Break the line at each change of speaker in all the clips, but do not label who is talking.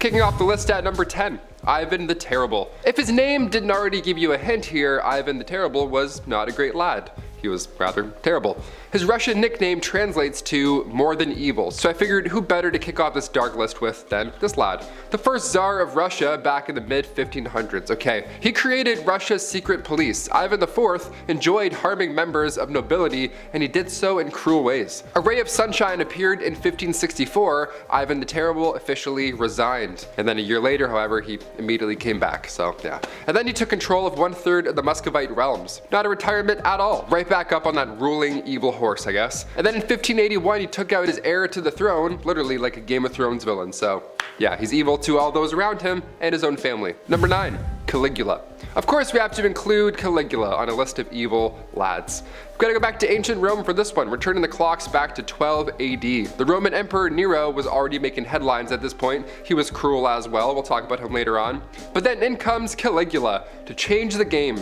Kicking off the list at number 10. Ivan the Terrible. If his name didn't already give you a hint here, Ivan the Terrible was not a great lad. He was rather terrible. His Russian nickname translates to more than evil, so I figured who better to kick off this dark list with than this lad. The first Tsar of Russia back in the mid-1500s. Okay, he created Russia's secret police. Ivan IV enjoyed harming members of nobility, and he did so in cruel ways. A ray of sunshine appeared in 1564. Ivan the Terrible officially resigned. And then a year later, however, he immediately came back, so yeah. And then he took control of 1/3 of the Muscovite realms. Not a retirement at all. Right back up on that ruling evil horse, I guess. And then in 1581, he took out his heir to the throne, literally like a Game of Thrones villain, so yeah, he's evil to all those around him and his own family. Number 9. Caligula. Of course we have to include Caligula on a list of evil lads. We've got to go back to ancient Rome for this one, returning the clocks back to 12 AD. The Roman Emperor Nero was already making headlines at this point. He was cruel as well, we'll talk about him later on. But then in comes Caligula to change the game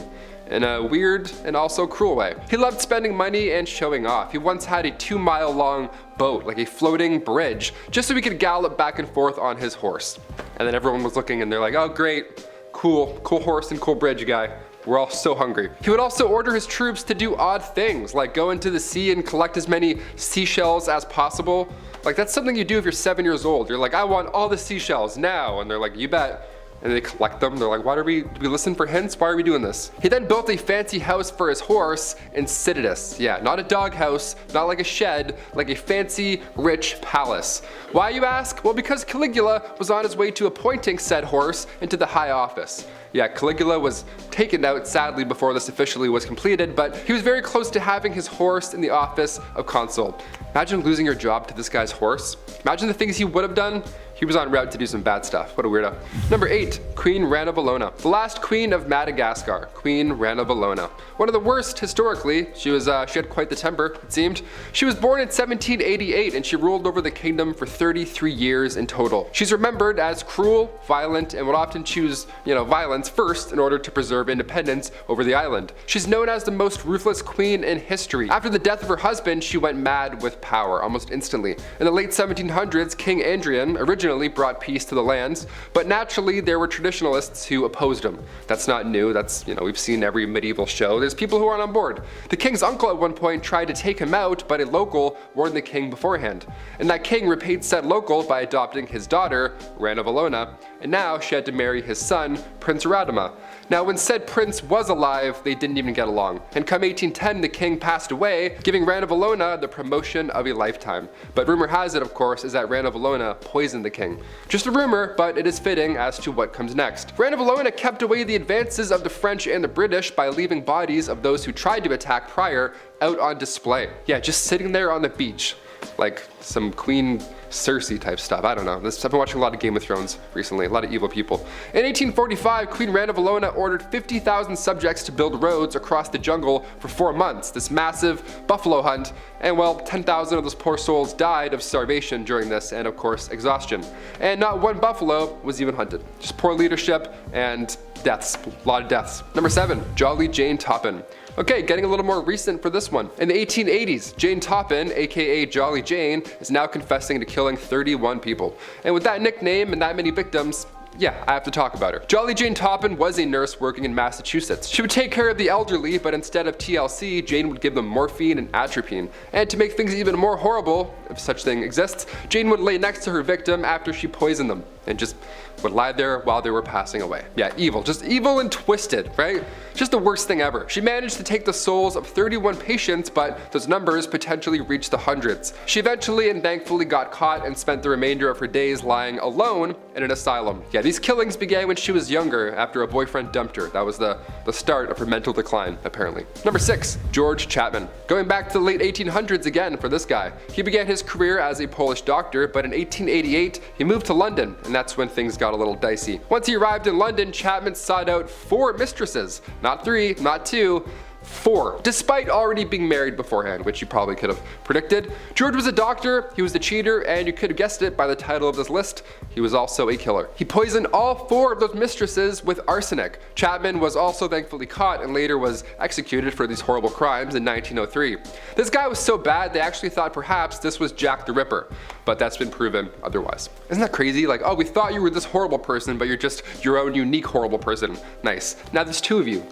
in a weird and also cruel way. He loved spending money and showing off. He once had a 2-mile long boat, like a floating bridge, just so he could gallop back and forth on his horse. And then everyone was looking and they're like, oh great, cool horse and cool bridge guy. We're all so hungry. He would also order his troops to do odd things, like go into the sea and collect as many seashells as possible. Like that's something you do if you're 7 years old. You're like, I want all the seashells now. And they're like, you bet. And they collect them. They're like, why do we listen for hints? Why are we doing this? He then built a fancy house for his horse in Citadus. Yeah, not a dog house, not like a shed, like a fancy, rich palace. Why, you ask? Well, because Caligula was on his way to appointing said horse into the high office. Yeah, Caligula was taken out sadly before this officially was completed, but he was very close to having his horse in the office of consul. Imagine losing your job to this guy's horse. Imagine the things he would have done. He was en route to do some bad stuff. What a weirdo. Number 8, Queen Ranavalona. The last queen of Madagascar, Queen Ranavalona. One of the worst historically. She had quite the temper, it seemed. She was born in 1788 and she ruled over the kingdom for 33 years in total. She's remembered as cruel, violent, and would often choose, violence first in order to preserve independence over the island. She's known as the most ruthless queen in history. After the death of her husband, she went mad with power almost instantly. In the late 1700s, King Adrian originally brought peace to the lands, but naturally there were traditionalists who opposed him. That's not new, that's, we've seen every medieval show. There's people who aren't on board. The king's uncle at one point tried to take him out, but a local warned the king beforehand. And that king repaid said local by adopting his daughter, Ranavalona, and now she had to marry his son, Prince Radama. Now when said prince was alive, they didn't even get along. And come 1810, the king passed away, giving Ranavalona the promotion of a lifetime. But rumor has it, of course, is that Ranavalona poisoned the king. Just a rumor, but it is fitting as to what comes next. Ranavalona kept away the advances of the French and the British by leaving bodies of those who tried to attack prior out on display. Yeah, just sitting there on the beach. Like some Queen Cersei type stuff. I don't know. I've been watching a lot of Game of Thrones recently, a lot of evil people. In 1845, Queen Ranavalona ordered 50,000 subjects to build roads across the jungle for 4 months, this massive buffalo hunt, and well, 10,000 of those poor souls died of starvation during this and of course exhaustion. And not one buffalo was even hunted. Just poor leadership and deaths, a lot of deaths. Number 7, Jolly Jane Toppin. Okay, getting a little more recent for this one. In the 1880s, Jane Toppin, aka Jolly Jane, is now confessing to killing 31 people. And with that nickname and that many victims, yeah, I have to talk about her. Jolly Jane Toppin was a nurse working in Massachusetts. She would take care of the elderly, but instead of TLC, Jane would give them morphine and atropine. And to make things even more horrible, if such thing exists, Jane would lay next to her victim after she poisoned them and just would lie there while they were passing away. Yeah, evil, just evil and twisted, right? Just the worst thing ever. She managed to take the souls of 31 patients, but those numbers potentially reached the hundreds. She eventually and thankfully got caught and spent the remainder of her days lying alone in an asylum. Yeah, these killings began when she was younger after a boyfriend dumped her. That was the start of her mental decline, apparently. Number 6, George Chapman. Going back to the late 1800s again for this guy. He began his career as a Polish doctor, but in 1888, he moved to London, and that's when things got a little dicey. Once he arrived in London, Chapman sought out 4 mistresses. Not 3, not 2, 4, despite already being married beforehand, which you probably could have predicted. George was a doctor, he was a cheater, and you could have guessed it by the title of this list, he was also a killer. He poisoned all 4 of those mistresses with arsenic. Chapman was also thankfully caught and later was executed for these horrible crimes in 1903. This guy was so bad they actually thought perhaps this was Jack the Ripper, but that's been proven otherwise. Isn't that crazy? Like, oh, we thought you were this horrible person, but you're just your own unique horrible person. Nice. Now there's 2 of you.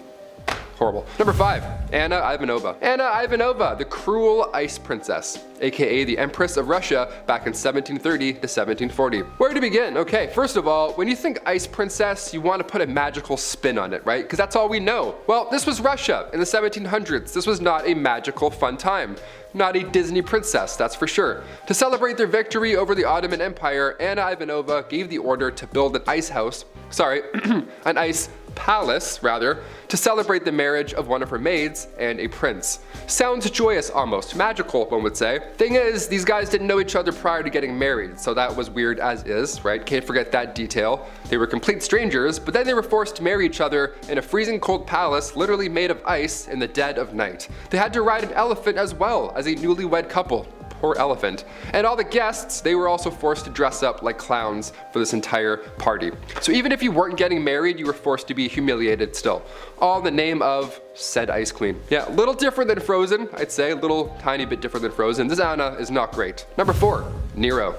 Horrible. Number 5, Anna Ivanova. Anna Ivanova, the cruel ice princess, aka the Empress of Russia back in 1730 to 1740. Where to begin? Okay, first of all, when you think ice princess, you want to put a magical spin on it, right? Because that's all we know. Well, this was Russia in the 1700s. This was not a magical fun time. Not a Disney princess, that's for sure. To celebrate their victory over the Ottoman Empire, Anna Ivanova gave the order to build an ice house, an ice palace, rather, to celebrate the marriage of one of her maids and a prince. Sounds joyous almost, magical one would say. Thing is, these guys didn't know each other prior to getting married, so that was weird as is, right? Can't forget that detail. They were complete strangers, but then they were forced to marry each other in a freezing cold palace literally made of ice in the dead of night. They had to ride an elephant as well as a newlywed couple. Poor elephant. And all the guests, they were also forced to dress up like clowns for this entire party. So even if you weren't getting married, you were forced to be humiliated still. All in the name of said ice queen. Yeah, a little different than Frozen, I'd say. A little tiny bit different than Frozen. This Anna is not great. Number 4, Nero.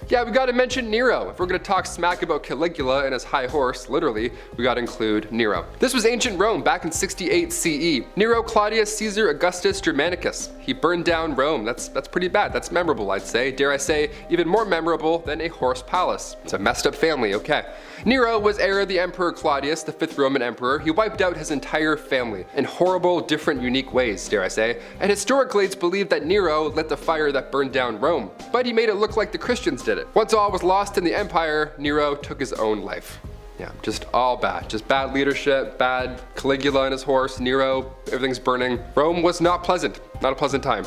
Yeah, we gotta mention Nero. If we're gonna talk smack about Caligula and his high horse, literally, we gotta include Nero. This was ancient Rome back in 68 CE. Nero Claudius Caesar Augustus Germanicus. He burned down Rome. That's pretty bad. That's memorable, I'd say. Dare I say, even more memorable than a horse palace. It's a messed up family, okay. Nero was heir of the Emperor Claudius, the 5th Roman emperor. He wiped out his entire family in horrible, different, unique ways, dare I say. And historically, it's believed that Nero lit the fire that burned down Rome. But he made it look like the Christians did it. Once all was lost in the empire, Nero took his own life. Yeah, just all bad. Just bad leadership, bad Caligula and his horse, Nero, everything's burning. Rome was not pleasant, not a pleasant time.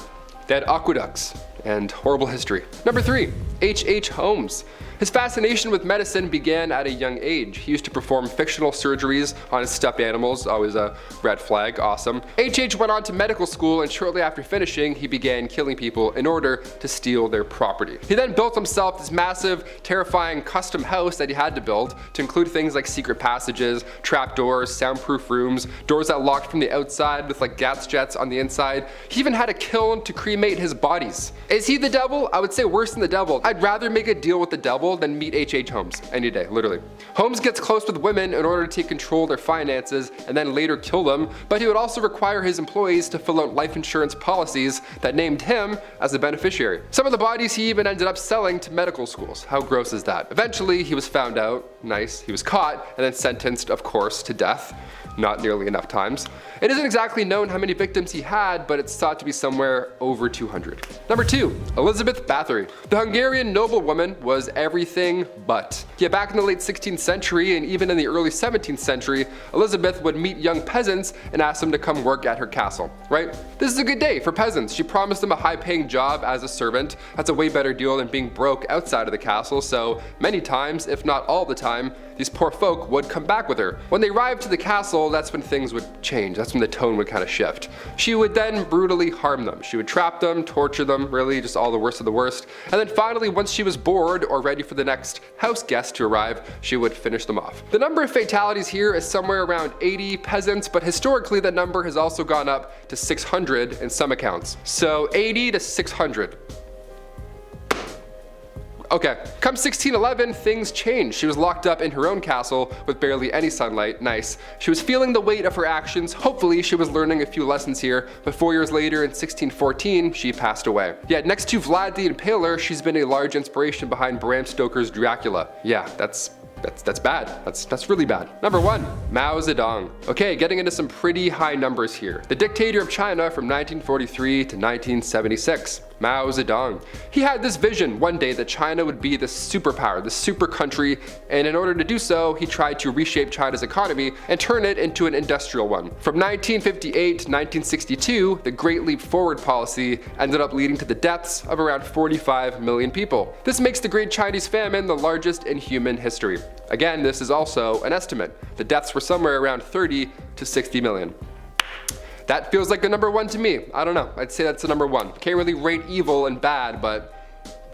They had aqueducts and horrible history. Number 3, H.H. Holmes. His fascination with medicine began at a young age. He used to perform fictional surgeries on his stuffed animals, always a red flag, awesome. H.H. went on to medical school, and shortly after finishing, he began killing people in order to steal their property. He then built himself this massive, terrifying custom house that he had to build to include things like secret passages, trapdoors, soundproof rooms, doors that locked from the outside with like gas jets on the inside. He even had a kiln to cremate his bodies. Is he the devil? I would say worse than the devil. I'd rather make a deal with the devil than meet H.H. Holmes any day, literally. Holmes gets close with women in order to take control of their finances and then later kill them, but he would also require his employees to fill out life insurance policies that named him as a beneficiary. Some of the bodies he even ended up selling to medical schools. How gross is that? Eventually, he was found out, nice, he was caught, and then sentenced, of course, to death. Not nearly enough times. It isn't exactly known how many victims he had, but it's thought to be somewhere over 200. Number 2, Elizabeth Bathory. The Hungarian noblewoman was everything but. Yeah, back in the late 16th century and even in the early 17th century, Elizabeth would meet young peasants and ask them to come work at her castle, right? This is a good day for peasants. She promised them a high-paying job as a servant. That's a way better deal than being broke outside of the castle, so many times, if not all the time, these poor folk would come back with her. When they arrived to the castle, that's when things would change. That's when the tone would kind of shift. She would then brutally harm them. She would trap them, torture them, really just all the worst of the worst. And then finally, once she was bored or ready for the next house guest to arrive, she would finish them off. The number of fatalities here is somewhere around 80 peasants, but historically that number has also gone up to 600 in some accounts. So 80 to 600. Okay, come 1611, things changed. She was locked up in her own castle with barely any sunlight. Nice. She was feeling the weight of her actions. Hopefully, she was learning a few lessons here, but 4 years later in 1614, she passed away. Yet next to Vlad the Impaler, she's been a large inspiration behind Bram Stoker's Dracula. Yeah, that's bad. That's really bad. Number 1, Mao Zedong. Okay, getting into some pretty high numbers here. The dictator of China from 1943 to 1976. Mao Zedong. He had this vision one day that China would be this superpower, this super country, and in order to do so, he tried to reshape China's economy and turn it into an industrial one. From 1958 to 1962, the Great Leap Forward policy ended up leading to the deaths of around 45 million people. This makes the Great Chinese Famine the largest in human history. Again, this is also an estimate. The deaths were somewhere around 30 to 60 million. That feels like a number 1 to me. I don't know, I'd say that's a number 1. Can't really rate evil and bad, but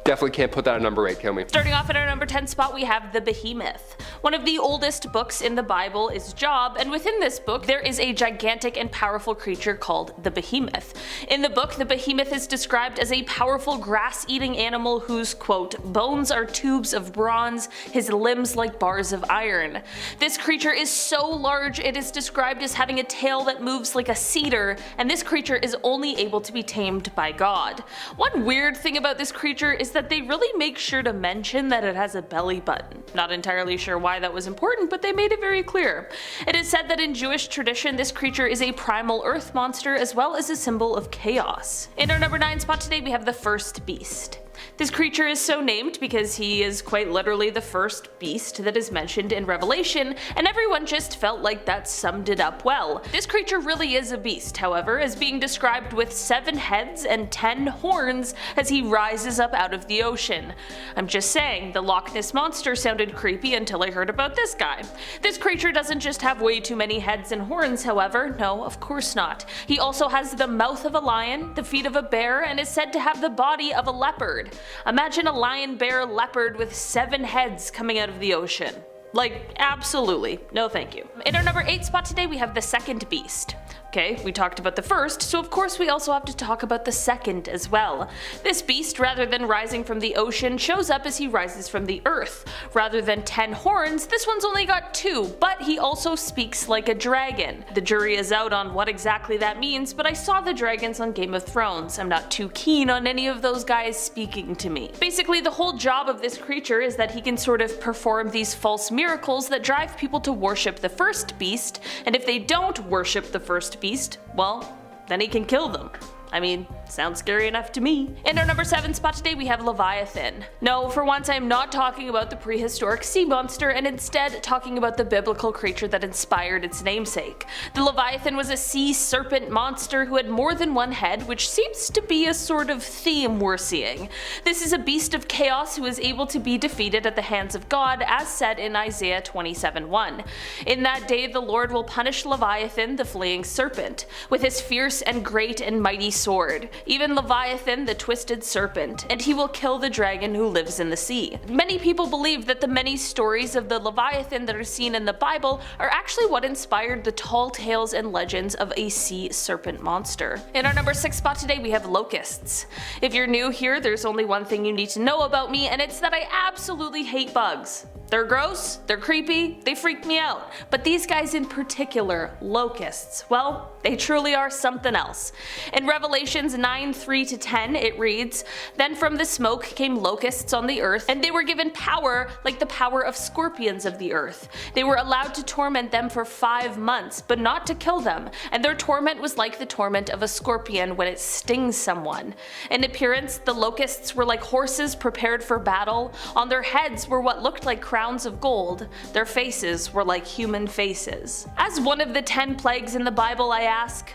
definitely can't put that at number 8, can we?
Starting off at our number 10 spot, we have the Behemoth. One of the oldest books in the Bible is Job, and within this book there is a gigantic and powerful creature called the Behemoth. In the book, the Behemoth is described as a powerful grass-eating animal whose, quote, bones are tubes of bronze, his limbs like bars of iron. This creature is so large it is described as having a tail that moves like a cedar, and this creature is only able to be tamed by God. One weird thing about this creature is that they really make sure to mention that it has a belly button. Not entirely sure why that was important, but they made it very clear. It is said that in Jewish tradition this creature is a primal earth monster as well as a symbol of chaos. In our number 9 spot today we have the first beast. This creature is so named because he is quite literally the first beast that is mentioned in Revelation, and everyone just felt like that summed it up well. This creature really is a beast, however, as being described with 7 heads and 10 horns as he rises up out of the ocean. I'm just saying, the Loch Ness Monster sounded creepy until I heard about this guy. This creature doesn't just have way too many heads and horns, however, no, of course not. He also has the mouth of a lion, the feet of a bear, and is said to have the body of a leopard. Imagine a lion, bear, leopard with 7 heads coming out of the ocean. Like, absolutely. No thank you. In our number 8 spot today we have the second beast. Okay, we talked about the first, so of course we also have to talk about the second as well. This beast, rather than rising from the ocean, shows up as he rises from the earth. Rather than 10 horns, this one's only got 2, but he also speaks like a dragon. The jury is out on what exactly that means, but I saw the dragons on Game of Thrones. I'm not too keen on any of those guys speaking to me. Basically, the whole job of this creature is that he can sort of perform these false miracles that drive people to worship the first beast, and if they don't worship the first beast, well, then he can kill them. I mean, sounds scary enough to me. In our number 7 spot today we have Leviathan. No, for once I am not talking about the prehistoric sea monster, and instead talking about the biblical creature that inspired its namesake. The Leviathan was a sea serpent monster who had more than one head, which seems to be a sort of theme we're seeing. This is a beast of chaos who is able to be defeated at the hands of God, as said in Isaiah 27:1. In that day the Lord will punish Leviathan, the fleeing serpent, with his fierce and great and mighty sword, even Leviathan the twisted serpent, and he will kill the dragon who lives in the sea. Many people believe that the many stories of the Leviathan that are seen in the Bible are actually what inspired the tall tales and legends of a sea serpent monster. In our number 6 spot today we have locusts. If you're new here, there's only one thing you need to know about me, and it's that I absolutely hate bugs. They're gross, they're creepy, they freak me out. But these guys in particular, locusts, well, they truly are something else. In Revelations 9:3-10 it reads, "Then from the smoke came locusts on the earth, and they were given power like the power of scorpions of the earth. They were allowed to torment them for 5 months, but not to kill them, and their torment was like the torment of a scorpion when it stings someone. In appearance, the locusts were like horses prepared for battle. On their heads were what looked like crowns of gold. Their faces were like human faces." As one of the 10 plagues in the Bible, I ask,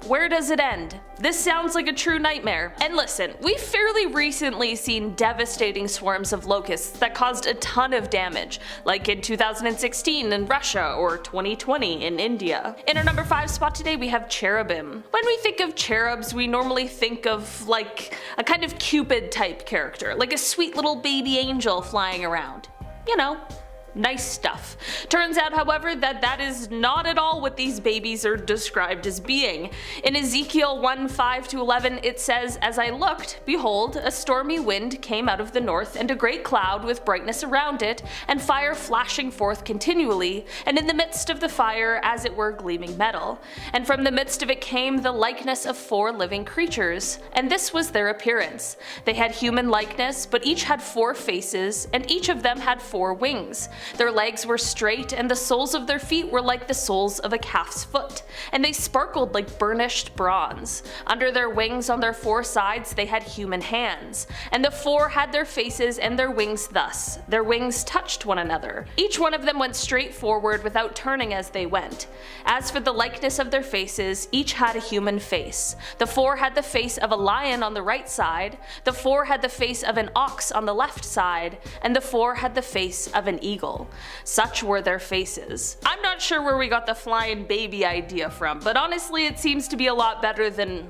where does it end? This sounds like a true nightmare. And listen, we've fairly recently seen devastating swarms of locusts that caused a ton of damage, like in 2016 in Russia or 2020 in India. In our number 5 spot today we have cherubim. When we think of cherubs, we normally think of like a kind of Cupid type character, like a sweet little baby angel flying around. You know, nice stuff. Turns out, however, that is not at all what these babies are described as being. In Ezekiel 1:5-11 it says, "As I looked, behold, a stormy wind came out of the north, and a great cloud with brightness around it, and fire flashing forth continually, and in the midst of the fire as it were gleaming metal. And from the midst of it came the likeness of 4 living creatures, and this was their appearance. They had human likeness, but each had 4 faces, and each of them had 4 wings. Their legs were straight, and the soles of their feet were like the soles of a calf's foot, and they sparkled like burnished bronze. Under their wings on their 4 sides they had human hands, and the 4 had their faces and their wings thus. Their wings touched one another. Each one of them went straight forward without turning as they went. As for the likeness of their faces, each had a human face. The 4 had the face of a lion on the right side, the 4 had the face of an ox on the left side, and the 4 had the face of an eagle." colossal. Such were their faces. I'm not sure where we got the flying baby idea from, but honestly it seems to be a lot better than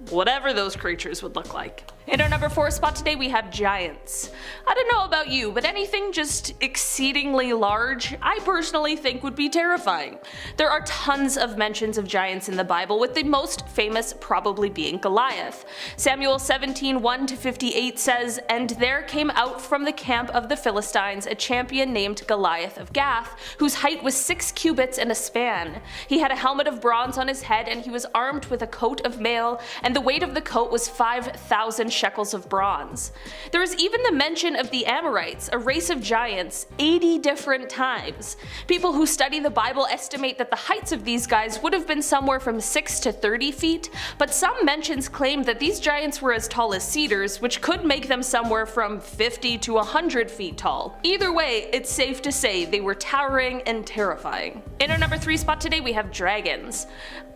whatever those creatures would look like. In our number 4 spot today we have giants. I don't know about you, but anything just exceedingly large, I personally think would be terrifying. There are tons of mentions of giants in the Bible, with the most famous probably being Goliath. Samuel 17:1-58 says, "And there came out from the camp of the Philistines a champion named Goliath of Gath, whose height was 6 cubits and a span. He had a helmet of bronze on his head, and he was armed with a coat of mail, and the weight of the coat was 5,000 shekels of bronze." There is even the mention of the Amorites, a race of giants, 80 different times. People who study the Bible estimate that the heights of these guys would have been somewhere from 6 to 30 feet, but some mentions claim that these giants were as tall as cedars, which could make them somewhere from 50 to 100 feet tall. Either way, it's safe to say they were towering and terrifying. In our number 3 spot today we have dragons.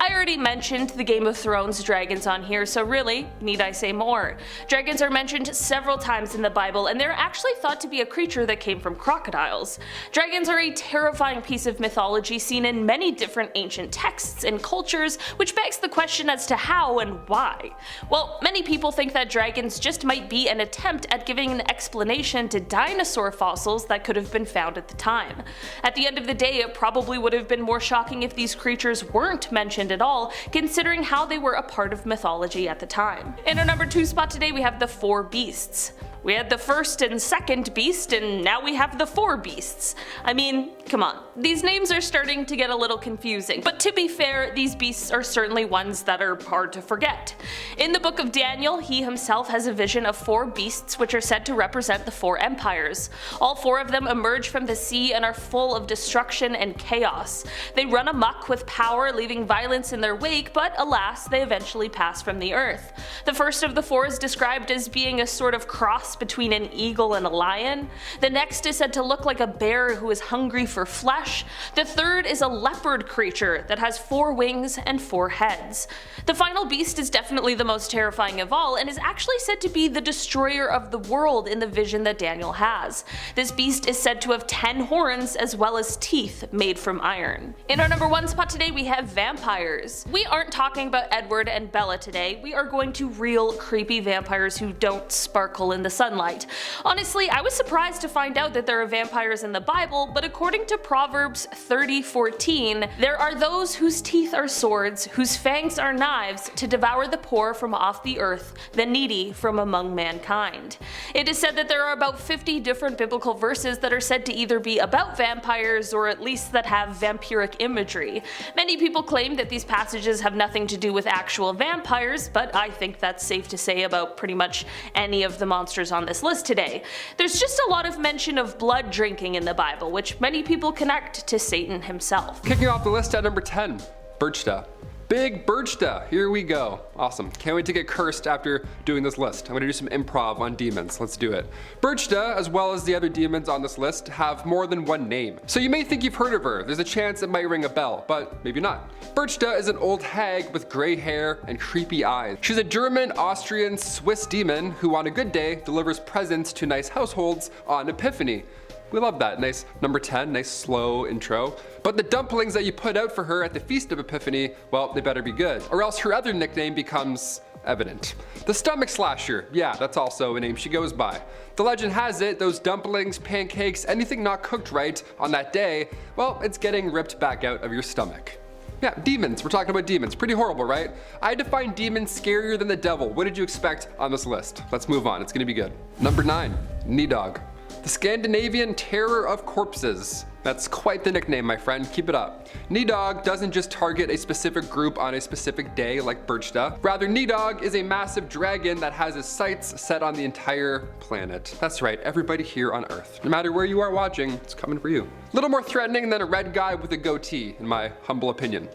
I already mentioned the Game of Thrones dragons on here, so really, need I say more? Dragons are mentioned several times in the Bible, and they're actually thought to be a creature that came from crocodiles. Dragons are a terrifying piece of mythology seen in many different ancient texts and cultures, which begs the question as to how and why. Well, many people think that dragons just might be an attempt at giving an explanation to dinosaur fossils that could have been found at the time. At the end of the day, it probably would have been more shocking if these creatures weren't mentioned at all, considering how they were a part of mythology at the time. In our number 2 spot today we have the 4 beasts. We had the first and second beast, and now we have the 4 beasts. I mean, come on, these names are starting to get a little confusing, but to be fair, these beasts are certainly ones that are hard to forget. In the book of Daniel, he himself has a vision of 4 beasts which are said to represent the 4 empires. All 4 of them emerge from the sea and are full of destruction and chaos. They run amok with power, leaving violence in their wake, but alas, they eventually pass from the earth. The first of the 4 is described as being a sort of cross between an eagle and a lion. The next is said to look like a bear who is hungry for flesh. The third is a leopard creature that has 4 wings and 4 heads. The final beast is definitely the most terrifying of all, and is actually said to be the destroyer of the world in the vision that Daniel has. This beast is said to have 10 horns as well as teeth made from iron. In our number 1 spot today we have vampires. We aren't talking about Edward and Bella today, we are going to real creepy vampires who don't sparkle in the sunlight. Honestly, I was surprised to find out that there are vampires in the Bible, but according to Proverbs 30:14, there are those whose teeth are swords, whose fangs are knives, to devour the poor from off the earth, the needy from among mankind. It is said that there are about 50 different biblical verses that are said to either be about vampires or at least that have vampiric imagery. Many people claim that these passages have nothing to do with actual vampires, but I think that's safe to say about pretty much any of the monsters on this list today. There's just a lot of mention of blood drinking in the Bible, which many people connect to Satan himself.
Kicking off the list at number 10, Berchta. Big Berchta, here we go. Awesome, can't wait to get cursed after doing this list. I'm gonna do some improv on demons, let's do it. Berchta, as well as the other demons on this list, have more than one name. So you may think you've heard of her, there's a chance it might ring a bell, but maybe not. Berchta is an old hag with gray hair and creepy eyes. She's a German, Austrian, Swiss demon who on a good day delivers presents to nice households on Epiphany. We love that. Nice number 10, nice slow intro. But the dumplings that you put out for her at the Feast of Epiphany, well, they better be good, or else her other nickname becomes evident. The Stomach Slasher, yeah, that's also a name she goes by. The legend has it, those dumplings, pancakes, anything not cooked right on that day, well, it's getting ripped back out of your stomach. Yeah, demons, we're talking about demons. Pretty horrible, right? I define demons scarier than the devil. What did you expect on this list? Let's move on, it's gonna be good. Number 9, Nidog. The Scandinavian terror of corpses. That's quite the nickname, my friend, keep it up. Nidog doesn't just target a specific group on a specific day like Berchta. Rather, Nidog is a massive dragon that has his sights set on the entire planet. That's right, everybody here on Earth. No matter where you are watching, it's coming for you. Little more threatening than a red guy with a goatee, in my humble opinion.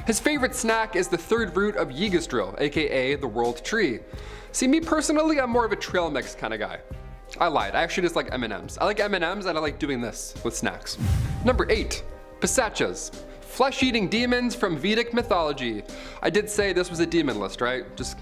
His favorite snack is the 3rd root of Yggdrasil, aka the world tree. See, me personally, I'm more of a trail mix kind of guy. I lied, I actually just like M&Ms. I like M&Ms and I like doing this with snacks. Number 8, Pisachas. Flesh-eating demons from Vedic mythology. I did say this was a demon list, right? Just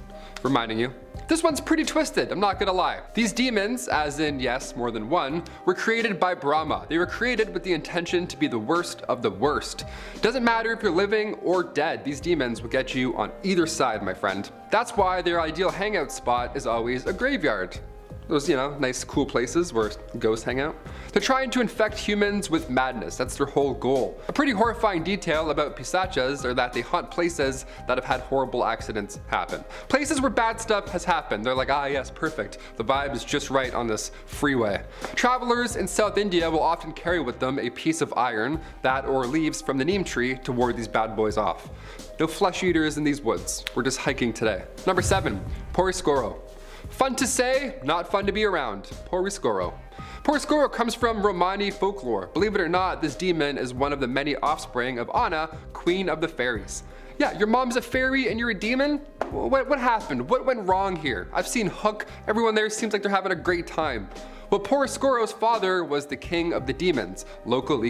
reminding you. This one's pretty twisted, I'm not gonna lie. These demons, as in yes, more than one, were created by Brahma. They were created with the intention to be the worst of the worst. Doesn't matter if you're living or dead, these demons will get you on either side, my friend. That's why their ideal hangout spot is always a graveyard. Those, nice cool places where ghosts hang out. They're trying to infect humans with madness. That's their whole goal. A pretty horrifying detail about pisachas are that they haunt places that have had horrible accidents happen. Places where bad stuff has happened. They're like, ah yes, perfect. The vibe is just right on this freeway. Travelers in South India will often carry with them a piece of iron, that or leaves from the neem tree, to ward these bad boys off. No flesh eaters in these woods. We're just hiking today. Number 7, Poriscoro. Fun to say, not fun to be around. Poriscoro. Poriscoro comes from Romani folklore. Believe it or not, this demon is one of the many offspring of Anna, queen of the fairies. Yeah, your mom's a fairy and you're a demon? What happened? What went wrong here? I've seen Hook. Everyone there seems like they're having a great time. Well, Poriscoro's father was the king of the demons, Loco.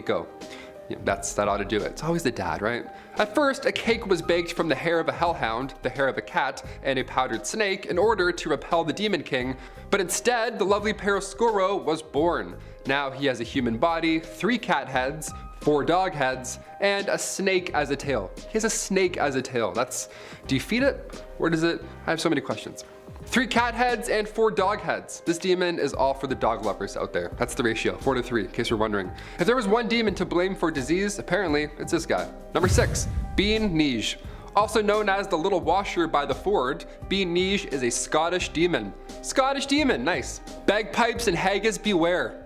Yeah, that ought to do it. It's always the dad, right? At first, a cake was baked from the hair of a hellhound, the hair of a cat, and a powdered snake in order to repel the demon king, but instead, the lovely Poriscoro was born. Now he has a human body, 3 cat heads, 4 dog heads, and a snake as a tail. He has a snake as a tail. Do you feed it? Or does it? I have so many questions. 3 cat heads and 4 dog heads. This demon is all for the dog lovers out there. That's the ratio, 4 to 3, in case you're wondering. If there was one demon to blame for disease, apparently it's this guy. Number 6, Bean Nige. Also known as the Little Washer by the Ford, Bean Nige is a Scottish demon. Scottish demon, nice. Bagpipes and haggis beware.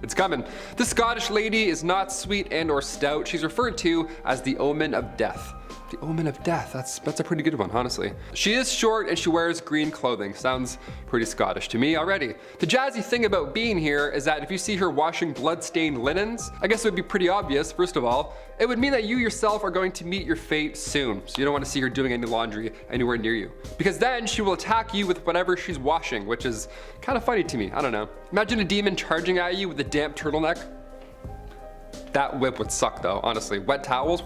It's coming. The Scottish lady is not sweet and or stout. She's referred to as the omen of death. The omen of death, that's a pretty good one, honestly. She is short and she wears green clothing. Sounds pretty Scottish to me already. The jazzy thing about being here is that if you see her washing blood-stained linens, I guess it would be pretty obvious, first of all. It would mean that you yourself are going to meet your fate soon, so you don't want to see her doing any laundry anywhere near you. Because then she will attack you with whatever she's washing, which is kind of funny to me, I don't know. Imagine a demon charging at you with a damp turtleneck. That whip would suck though, honestly. Wet towels,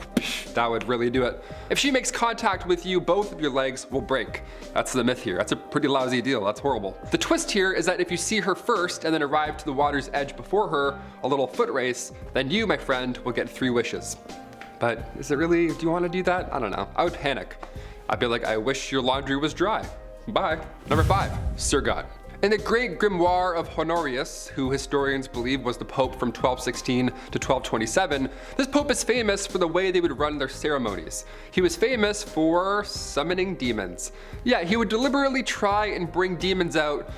that would really do it. If she makes contact with you, both of your legs will break. That's the myth here. That's a pretty lousy deal. That's horrible. The twist here is that if you see her first and then arrive to the water's edge before her, a little foot race, then you, my friend, will get 3 wishes. But is it really, do you want to do that? I don't know. I would panic. I'd be like, I wish your laundry was dry. Bye. Number 5, Sir God. In the great grimoire of Honorius, who historians believe was the Pope from 1216 to 1227, this Pope is famous for the way they would run their ceremonies. He was famous for summoning demons. Yeah, he would deliberately try and bring demons out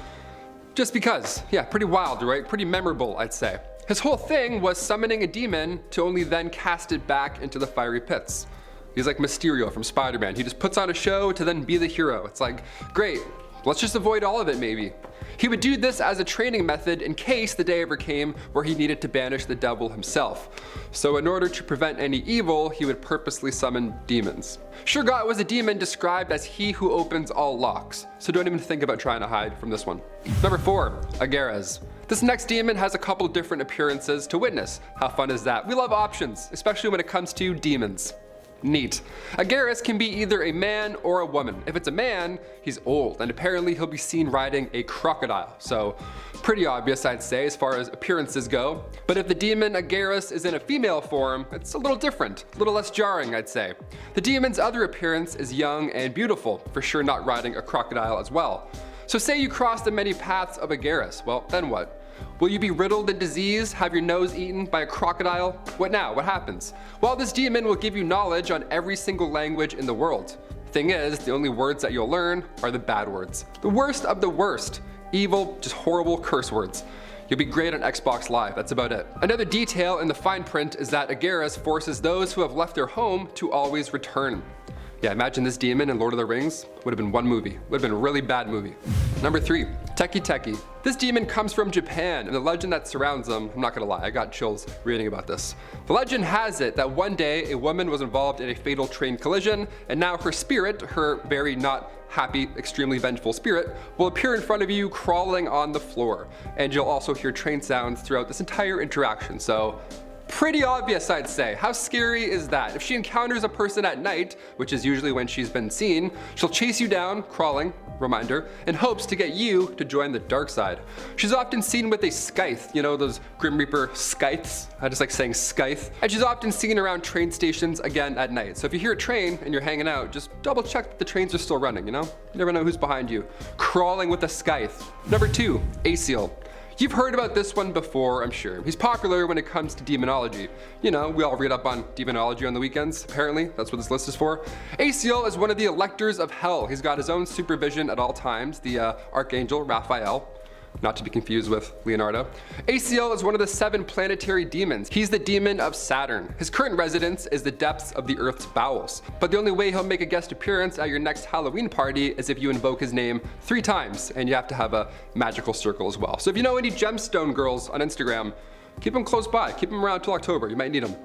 just because. Yeah, pretty wild, right? Pretty memorable, I'd say. His whole thing was summoning a demon to only then cast it back into the fiery pits. He's like Mysterio from Spider-Man. He just puts on a show to then be the hero. It's like, great, let's just avoid all of it maybe. He would do this as a training method in case the day ever came where he needed to banish the devil himself. So in order to prevent any evil, he would purposely summon demons. Shurgat was a demon described as he who opens all locks, so don't even think about trying to hide from this one. Number 4, Agares. This next demon has a couple different appearances to witness. How fun is that? We love options, especially when it comes to demons. Neat. Agares can be either a man or a woman. If it's a man, he's old, and apparently he'll be seen riding a crocodile. So pretty obvious, I'd say, as far as appearances go. But if the demon Agares is in a female form, it's a little different, a little less jarring, I'd say. The demon's other appearance is young and beautiful, for sure not riding a crocodile as well. So say you cross the many paths of Agares, well, then what? Will you be riddled in disease, have your nose eaten by a crocodile? What now? What happens? Well, this demon will give you knowledge on every single language in the world. Thing is, the only words that you'll learn are the bad words. The worst of the worst. Evil, just horrible curse words. You'll be great on Xbox Live, that's about it. Another detail in the fine print is that Agares forces those who have left their home to always return. Yeah, imagine this demon in Lord of the Rings. Would have been one movie. Would have been a really bad movie. Number 3, Teki Teki. This demon comes from Japan, and the legend that surrounds them, I'm not gonna lie, I got chills reading about this. The legend has it that one day a woman was involved in a fatal train collision, and now her spirit, her very not happy, extremely vengeful spirit, will appear in front of you crawling on the floor. And you'll also hear train sounds throughout this entire interaction, so Pretty obvious, I'd say. How scary is that? If she encounters a person at night, which is usually when she's been seen, she'll chase you down, crawling, reminder, in hopes to get you to join the dark side. She's often seen with a scythe, you know, those Grim Reaper scythes. I just like saying scythe. And she's often seen around train stations again at night. So if you hear a train and you're hanging out, just double check that the trains are still running, you know? You never know who's behind you. Crawling with a scythe. Number 2, Kushiel. You've heard about this one before, I'm sure. He's popular when it comes to demonology. You know, we all read up on demonology on the weekends, apparently. That's what this list is for. Kushiel is one of the electors of hell. He's got his own supervision at all times, the Archangel Raphael. Not to be confused with Leonardo. Kushiel is one of the 7 planetary demons. He's the demon of Saturn. His current residence is the depths of the Earth's bowels. But the only way he'll make a guest appearance at your next Halloween party is if you invoke his name 3 times, and you have to have a magical circle as well. So if you know any gemstone girls on Instagram, keep them close by. Keep them around till October. You might need them.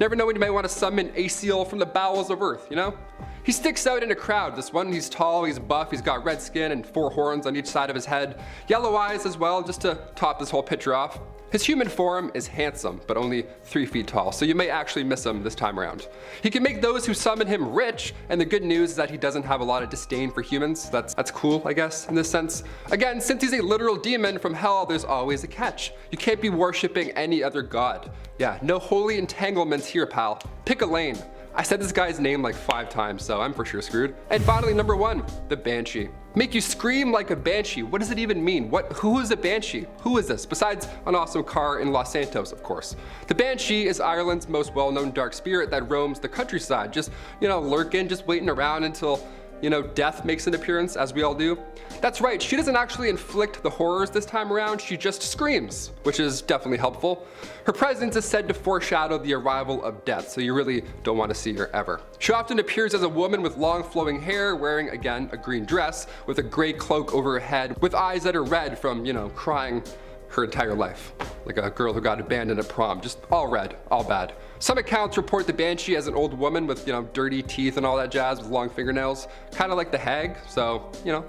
Never know when you might want to summon Kushiel from the bowels of Earth, you know? He sticks out in a crowd. This one, he's tall, he's buff, he's got red skin and 4 horns on each side of his head. Yellow eyes as well, just to top this whole picture off. His human form is handsome, but only 3 feet tall, so you may actually miss him this time around. He can make those who summon him rich, and the good news is that he doesn't have a lot of disdain for humans. That's cool, I guess, in this sense. Again, since he's a literal demon from hell, there's always a catch. You can't be worshipping any other god. Yeah, no holy entanglements here, pal. Pick a lane. I said this guy's name like 5 times, so I'm for sure screwed. And finally, number 1, the Banshee. Make you scream like a banshee. What does it even mean? Who is a banshee? Who is this? Besides an awesome car in Los Santos, of course. The banshee is Ireland's most well-known dark spirit that roams the countryside, just, you know, lurking, just waiting around until, you know, death makes an appearance, as we all do. That's right, she doesn't actually inflict the horrors this time around, she just screams, which is definitely helpful. Her presence is said to foreshadow the arrival of death, so you really don't want to see her ever. She often appears as a woman with long flowing hair, wearing, again, a green dress, with a gray cloak over her head, with eyes that are red from, you know, crying her entire life. Like a girl who got abandoned at prom, just all red, all bad. Some accounts report the Banshee as an old woman with, you know, dirty teeth and all that jazz with long fingernails, kind of like the Hag, so, you know,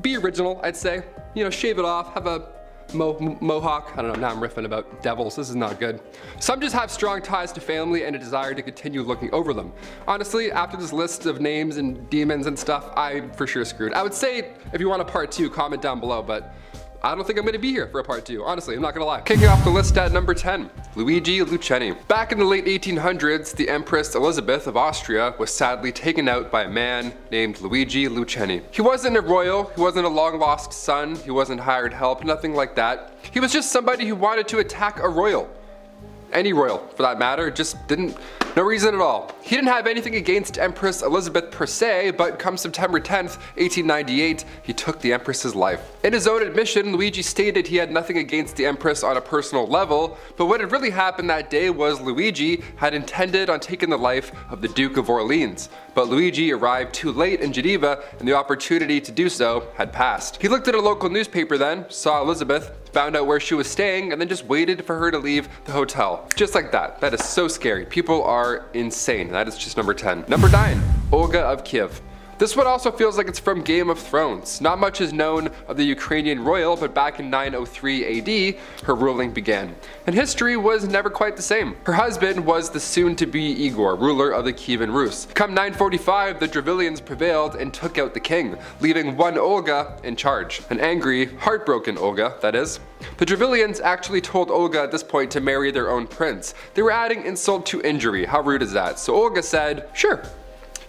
be original, I'd say. You know, shave it off, have a mohawk. I don't know, now I'm riffing about devils, this is not good. Some just have strong ties to family and a desire to continue looking over them. Honestly, after this list of names and demons and stuff, I'm for sure screwed. I would say, if you want a part 2, comment down below, but I don't think I'm gonna be here for a part 2, honestly, I'm not gonna lie. Kicking off the list at number 10, Luigi Lucchini. Back in the late 1800s, the Empress Elizabeth of Austria was sadly taken out by a man named Luigi Lucchini. He wasn't a royal, he wasn't a long-lost son, he wasn't hired help, nothing like that. He was just somebody who wanted to attack a royal. Any royal, for that matter, just didn't, no reason at all. He didn't have anything against Empress Elizabeth per se, but come September 10th, 1898, he took the Empress's life. In his own admission, Luigi stated he had nothing against the Empress on a personal level, but what had really happened that day was Luigi had intended on taking the life of the Duke of Orleans. But Luigi arrived too late in Geneva, and the opportunity to do so had passed. He looked at a local newspaper then, saw Elizabeth, found out where she was staying, and then just waited for her to leave the hotel. Just like that. That is so scary. People are insane. That is just number 10. Number 9, Olga of Kiev. This one also feels like it's from Game of Thrones. Not much is known of the Ukrainian royal, but back in 903 AD, her ruling began. And history was never quite the same. Her husband was the soon-to-be Igor, ruler of the Kievan Rus. Come 945, the Drevilians prevailed and took out the king, leaving one Olga in charge. An angry, heartbroken Olga, that is. The Drevilians actually told Olga at this point to marry their own prince. They were adding insult to injury. How rude is that? So Olga said, sure.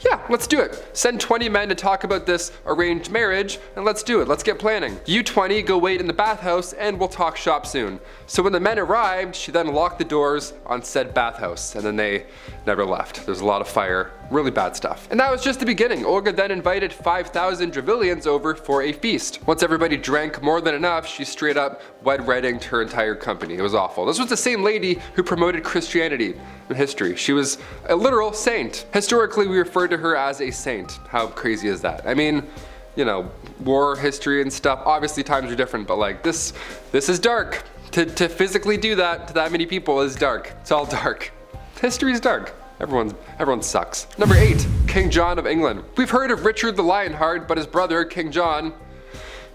Yeah, let's do it. Send 20 men to talk about this arranged marriage, and let's do it. Let's get planning. You 20 go wait in the bathhouse, and we'll talk shop soon. So when the men arrived, she then locked the doors on said bathhouse, and then they never left. There's a lot of fire, really bad stuff. And that was just the beginning. Olga then invited 5,000 Drevilians over for a feast. Once everybody drank more than enough, she straight up wed-weddinged her entire company. It was awful. This was the same lady who promoted Christianity in history. She was a literal saint. Historically, we refer to her as a saint. How crazy is that? I mean, you know, war history and stuff, obviously times are different, but like this is dark. To physically do that to that many people is dark. It's all dark. History is dark. Everyone sucks. Number 8, King John of England. We've heard of Richard the Lionheart, but his brother, King John,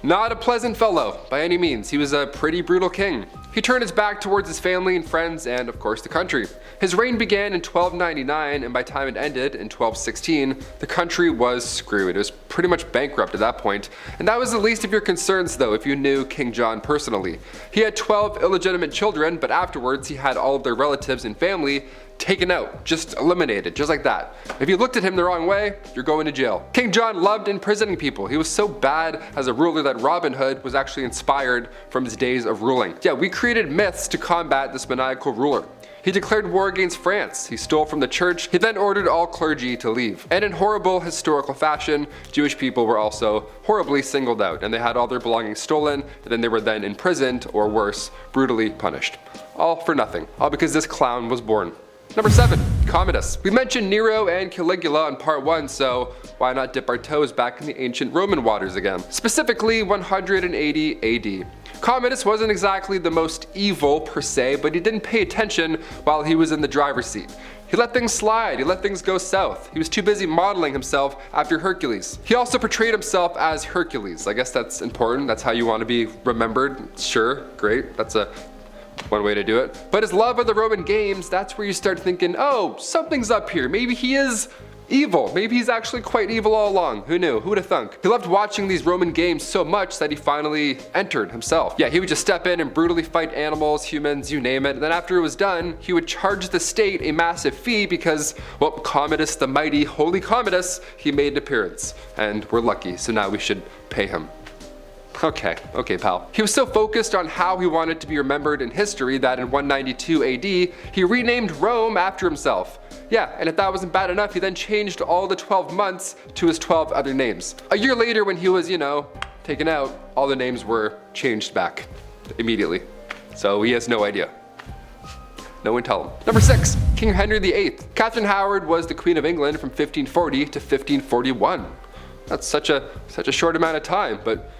not a pleasant fellow by any means. He was a pretty brutal king. He turned his back towards his family and friends and, of course, the country. His reign began in 1299, and by the time it ended in 1216, the country was screwed. It was pretty much bankrupt at that point. And that was the least of your concerns, though, if you knew King John personally. He had 12 illegitimate children, but afterwards he had all of their relatives and family taken out, just eliminated, just like that. If you looked at him the wrong way, you're going to jail. King John loved imprisoning people. He was so bad as a ruler that Robin Hood was actually inspired from his days of ruling. Yeah, we created myths to combat this maniacal ruler. He declared war against France, he stole from the church, he then ordered all clergy to leave. And in horrible historical fashion, Jewish people were also horribly singled out, and they had all their belongings stolen, and then they were then imprisoned, or worse, brutally punished. All for nothing. All because this clown was born. Number 7. Commodus. We mentioned Nero and Caligula in part 1, so why not dip our toes back in the ancient Roman waters again? Specifically 180 AD. Commodus wasn't exactly the most evil per se, but he didn't pay attention while he was in the driver's seat. He let things slide, he let things go south. He was too busy modeling himself after Hercules. He also portrayed himself as Hercules. I guess that's important, that's how you want to be remembered. Sure, great, that's one way to do it. But his love of the Roman games, that's where you start thinking, oh, something's up here. Maybe he is evil. Maybe he's actually quite evil all along. Who knew? Who would have thunk? He loved watching these Roman games so much that he finally entered himself. Yeah, he would just step in and brutally fight animals, humans, you name it. And then after it was done, he would charge the state a massive fee because, well, Commodus the mighty, holy Commodus, he made an appearance. And we're lucky, so now we should pay him. Okay, pal. He was so focused on how he wanted to be remembered in history that in 192 AD, he renamed Rome after himself. Yeah, and if that wasn't bad enough, he then changed all the 12 months to his 12 other names. A year later, when he was, taken out, all the names were changed back immediately. So he has no idea. No one tell him. Number 6, King Henry VIII. Catherine Howard was the Queen of England from 1540 to 1541. That's such a short amount of time, but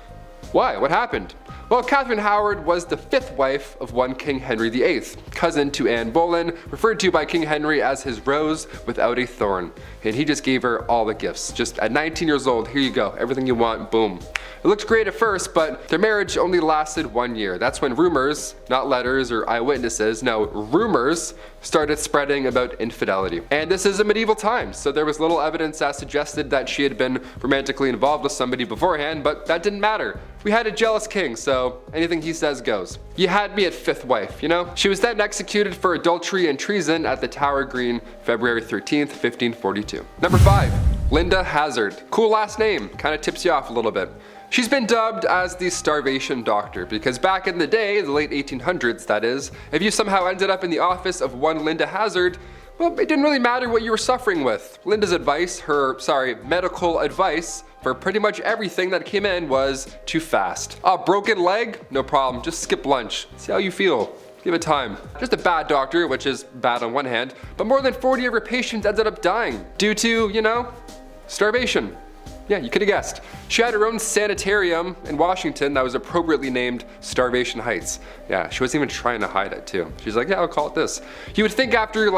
why? What happened? Well, Catherine Howard was the 5th wife of one King Henry VIII, cousin to Anne Boleyn, referred to by King Henry as his rose without a thorn. And he just gave her all the gifts. Just at 19 years old, here you go, everything you want, boom. It looked great at first, but their marriage only lasted 1 year. That's when rumors, not letters or eyewitnesses, no, rumors started spreading about infidelity. And this is a medieval time, so there was little evidence that suggested that she had been romantically involved with somebody beforehand, but that didn't matter. We had a jealous king, so anything he says goes. You had me at 5th wife, She was then executed for adultery and treason at the Tower Green, February 13th, 1542. Number 5, Linda Hazard. Cool last name, kind of tips you off a little bit. She's been dubbed as the starvation doctor because back in the day, the late 1800s that is, if you somehow ended up in the office of one Linda Hazard, well, it didn't really matter what you were suffering with. Linda's advice, medical advice for pretty much everything that came in was too fast. A broken leg? No problem, just skip lunch. See how you feel. Give it time. Just a bad doctor, which is bad on one hand, but more than 40 of her patients ended up dying due to, starvation. Yeah, you could have guessed. She had her own sanitarium in Washington that was appropriately named Starvation Heights. Yeah, she wasn't even trying to hide it too. She's like, yeah, I'll call it this. You would think after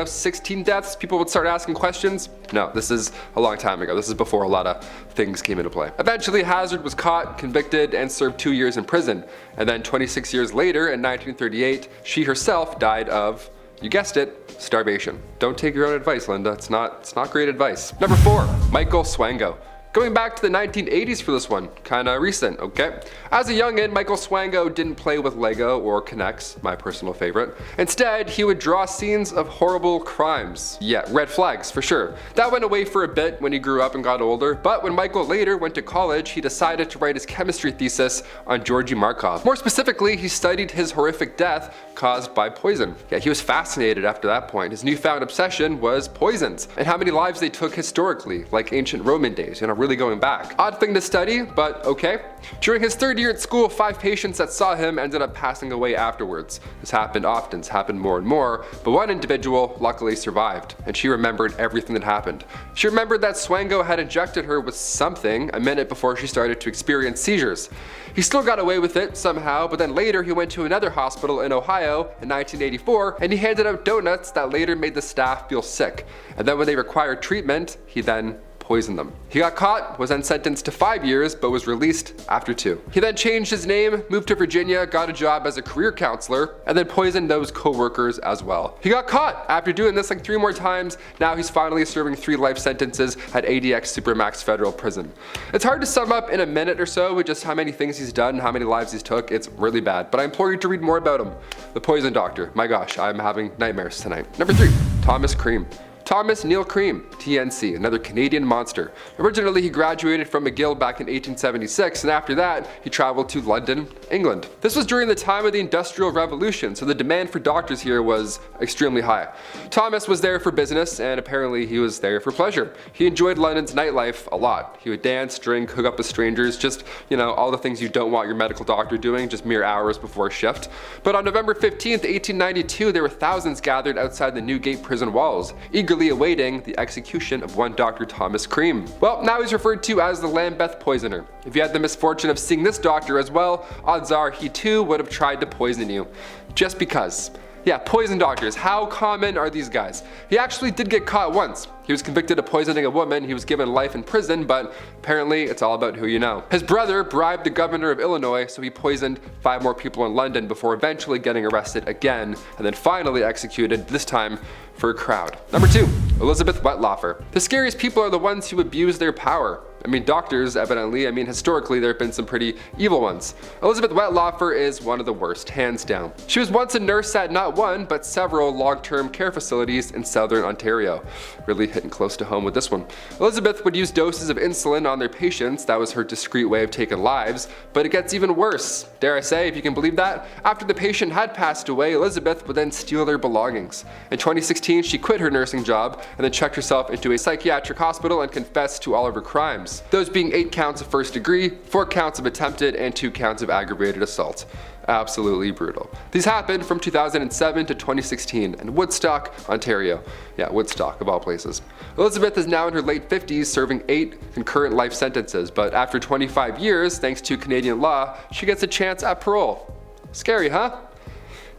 16 deaths, people would start asking questions. No, this is a long time ago. This is before a lot of things came into play. Eventually, Hazard was caught, convicted, and served 2 years in prison. And then 26 years later, in 1938, she herself died of, you guessed it, starvation. Don't take your own advice, Linda. It's not great advice. Number 4, Michael Swango. Going back to the 1980s for this one, kinda recent, okay? As a youngin', Michael Swango didn't play with Lego or K'NEX, my personal favorite. Instead, he would draw scenes of horrible crimes. Yeah, red flags, for sure. That went away for a bit when he grew up and got older, but when Michael later went to college, he decided to write his chemistry thesis on Georgy Markov. More specifically, he studied his horrific death caused by poison. Yeah, he was fascinated after that point. His newfound obsession was poisons, and how many lives they took historically, like ancient Roman days, really going back. Odd thing to study, but okay. During his 3rd year at school, 5 patients that saw him ended up passing away afterwards. This happened often, it's happened more and more, but one individual luckily survived, and she remembered everything that happened. She remembered that Swango had injected her with something a minute before she started to experience seizures. He still got away with it somehow, but then later he went to another hospital in Ohio in 1984, and he handed out donuts that later made the staff feel sick. And then when they required treatment, he then poisoned them. He got caught, was then sentenced to 5 years, but was released after 2. He then changed his name, moved to Virginia, got a job as a career counselor, and then poisoned those co-workers as well. He got caught after doing this like 3 more times. Now he's finally serving 3 life sentences at ADX Supermax Federal Prison. It's hard to sum up in a minute or so with just how many things he's done, how many lives he's took. It's really bad, but I implore you to read more about him. The Poison Doctor. My gosh, I'm having nightmares tonight. Number 3, Thomas Cream. Thomas Neil Cream, TNC, another Canadian monster. Originally, he graduated from McGill back in 1876, and after that, he traveled to London, England. This was during the time of the Industrial Revolution, so the demand for doctors here was extremely high. Thomas was there for business, and apparently he was there for pleasure. He enjoyed London's nightlife a lot. He would dance, drink, hook up with strangers, just, all the things you don't want your medical doctor doing, just mere hours before shift. But on November 15th, 1892, there were thousands gathered outside the Newgate prison walls, eagerly awaiting the execution of one Dr. Thomas Cream. Well, now he's referred to as the Lambeth Poisoner. If you had the misfortune of seeing this doctor as well, odds are he too would have tried to poison you. Just because. Yeah, poison doctors, how common are these guys? He actually did get caught once. He was convicted of poisoning a woman. He was given life in prison, but apparently it's all about who you know. His brother bribed the governor of Illinois, so he poisoned 5 more people in London before eventually getting arrested again, and then finally executed, this time for a crowd. Number 2, Elizabeth Wettlaufer. The scariest people are the ones who abuse their power. Doctors, evidently. Historically, there have been some pretty evil ones. Elizabeth Wettlaufer is one of the worst, hands down. She was once a nurse at not one, but several long-term care facilities in southern Ontario. Really hitting close to home with this one. Elizabeth would use doses of insulin on their patients. That was her discreet way of taking lives. But it gets even worse. Dare I say, if you can believe that? After the patient had passed away, Elizabeth would then steal their belongings. In 2016, she quit her nursing job and then checked herself into a psychiatric hospital and confessed to all of her crimes. Those being 8 counts of first degree, 4 counts of attempted, and 2 counts of aggravated assault. Absolutely brutal. These happened from 2007 to 2016 in Woodstock, Ontario. Yeah, Woodstock of all places. Elizabeth is now in her late 50s, serving 8 concurrent life sentences, but after 25 years, thanks to Canadian law, she gets a chance at parole. Scary, huh?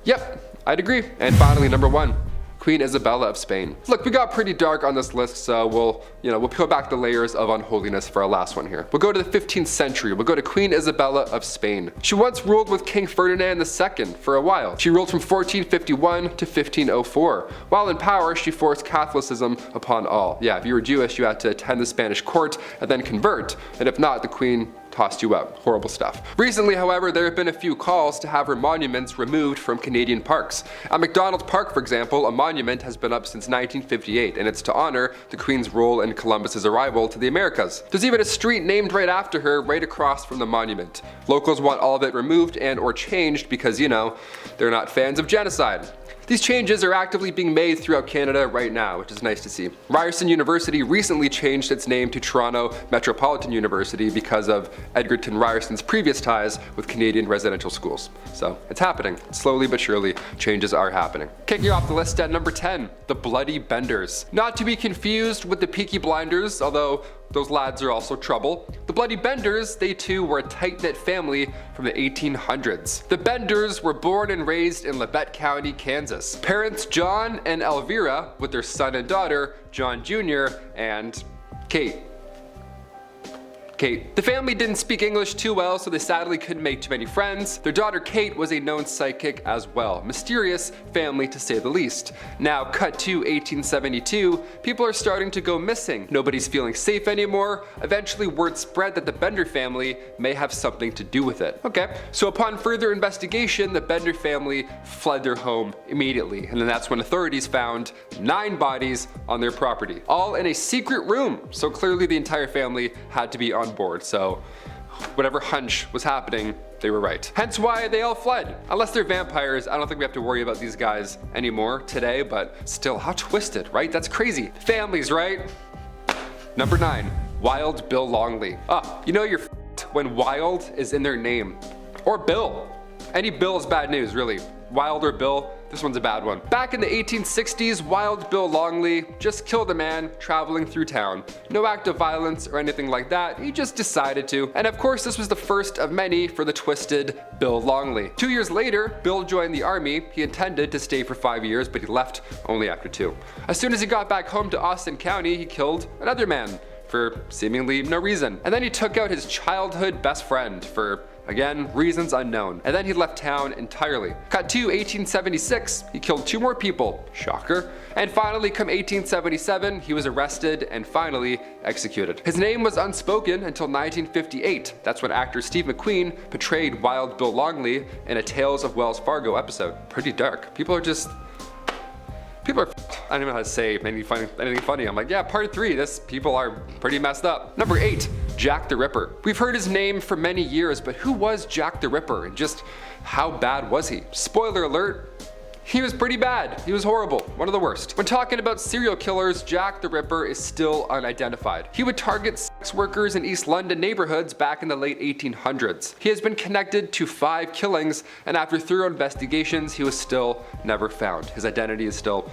Yep, I'd agree. And finally, number 1. Queen Isabella of Spain. Look, we got pretty dark on this list, so we'll peel back the layers of unholiness for our last one here. We'll go to the 15th century. We'll go to Queen Isabella of Spain. She once ruled with King Ferdinand II for a while. She ruled from 1451 to 1504. While in power, she forced Catholicism upon all. Yeah, if you were Jewish, you had to attend the Spanish court and then convert, and if not, the Queen tossed you out. Horrible stuff. Recently, however, there have been a few calls to have her monuments removed from Canadian parks. At McDonald Park, for example, a monument has been up since 1958, and it's to honor the Queen's role in Columbus's arrival to the Americas. There's even a street named right after her, right across from the monument. Locals want all of it removed and or changed because, they're not fans of genocide. These changes are actively being made throughout Canada right now, which is nice to see. Ryerson University recently changed its name to Toronto Metropolitan University because of Edgerton Ryerson's previous ties with Canadian residential schools. So it's happening. Slowly but surely, changes are happening. Kicking off the list at number 10, the Bloody Benders. Not to be confused with the Peaky Blinders, although those lads are also trouble. The Bloody Benders, they too were a tight-knit family from the 1800s. The Benders were born and raised in Labette County, Kansas. Parents John and Elvira, with their son and daughter, John Jr. and Kate. The family didn't speak English too well, so they sadly couldn't make too many friends. Their daughter Kate was a known psychic as well. Mysterious family to say the least. Now cut to 1872, people are starting to go missing. Nobody's feeling safe anymore. Eventually word spread that the Bender family may have something to do with it. Okay, so upon further investigation, the Bender family fled their home immediately, and then that's when authorities found 9 bodies on their property, all in a secret room. So clearly the entire family had to be on board, so whatever hunch was happening, they were right. Hence why they all fled. Unless they're vampires, I don't think we have to worry about these guys anymore today, but still, how twisted, right? That's crazy. Families, right? Number 9, Wild Bill Longley. You're f***ed when Wild is in their name. Or Bill. Any Bill is bad news, really. Wild or Bill, this one's a bad one. Back in the 1860s, Wild Bill Longley just killed a man traveling through town. No act of violence or anything like that, he just decided to. And of course, this was the first of many for the twisted Bill Longley. 2 years later, Bill joined the army. He intended to stay for 5 years, but he left only after 2. As soon as he got back home to Austin County, he killed another man. for seemingly no reason. And then he took out his childhood best friend for, again, reasons unknown. And then he left town entirely. Cut to 1876, he killed 2 more people, shocker. And finally, come 1877, he was arrested and finally executed. His name was unspoken until 1958. That's when actor Steve McQueen portrayed Wild Bill Longley in a Tales of Wells Fargo episode. Pretty dark. People are I don't even know how to say anything funny. I'm like, yeah, part 3, people are pretty messed up. Number 8, Jack the Ripper. We've heard his name for many years, but who was Jack the Ripper and just how bad was he? Spoiler alert, he was pretty bad. He was horrible, one of the worst. When talking about serial killers, Jack the Ripper is still unidentified. He would target sex workers in East London neighborhoods back in the late 1800s. He has been connected to 5 killings, and after thorough investigations, he was still never found. His identity is still